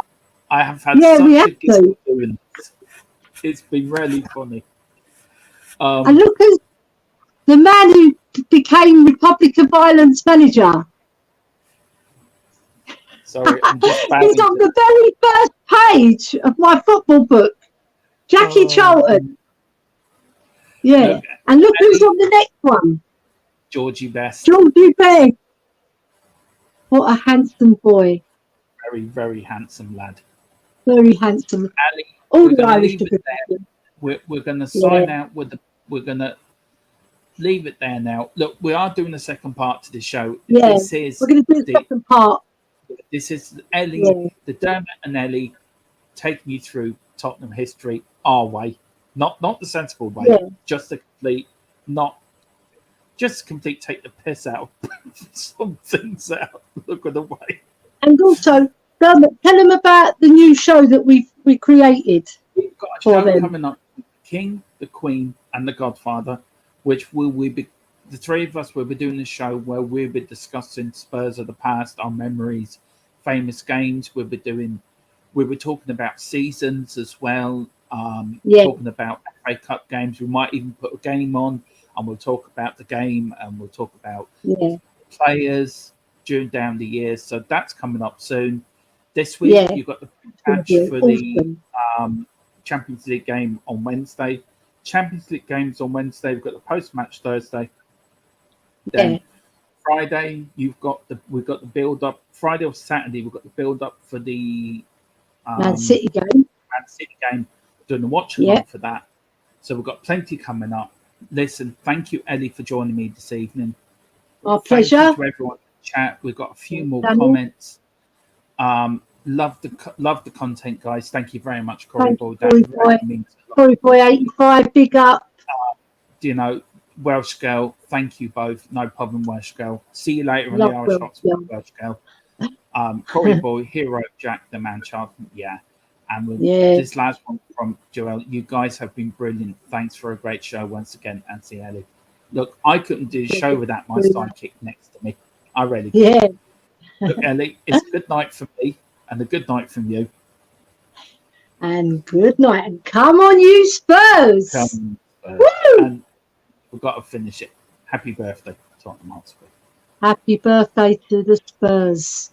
I have had such a good doing this. It's been really funny. And look at the man who became Republic of Ireland's manager. Sorry, I'm just he's on the very first page of my football book. Jackie Charlton. Yeah. Look, and look who's on the next one. Georgie Best. Georgie Best. What a handsome boy. Very, very handsome lad. Very handsome. Elly, all the Irish we're going to sign out with the. We're going to leave it there now. Look, we are doing a second part to the show. Yeah, we're going to do the second part. This is Elly, the Dermot and Elly, taking you through Tottenham history our way, not the sensible way, just the complete, take the piss out of some things out. Look at the way. And also, Dermot, tell them about the new show that we created. We've got a show coming up, King, the Queen, and the Godfather, which we be the three of us will be doing a show where we'll be discussing Spurs of the past, our memories, famous games. We'll be talking about seasons as well. Talking about FA Cup games. We might even put a game on, and we'll talk about the game, and we'll talk about players during down the years. So that's coming up soon. This week you've got the match for the Champions League game on Wednesday. Champions League games on Wednesday. We've got the post-match Thursday. Then Friday, we've got the build up. Friday or Saturday, we've got the build up for the Man City game. Doing the watch along for that. So we've got plenty coming up. Listen, thank you, Elly, for joining me this evening. Our pleasure. Thank you to everyone in the chat. We've got a few more comments. Love the content, guys. Thank you very much, Corey Boy. Corey Boy 85, big up. Welsh girl, thank you both. No problem, Welsh girl. See you later on the Irish Hotspur, Welsh girl. Corey Boy, Hero Jack, the man child. And with this last one from Joel, you guys have been brilliant. Thanks for a great show once again, Auntie Elly. Look, I couldn't do a show without my sidekick next to me. I really couldn't. Look, Elly, it's a good night for me and a good night from you. And good night. And come on, you Spurs. And we've got to finish it. Happy birthday, Tottenham Hotspur. Happy birthday to the Spurs.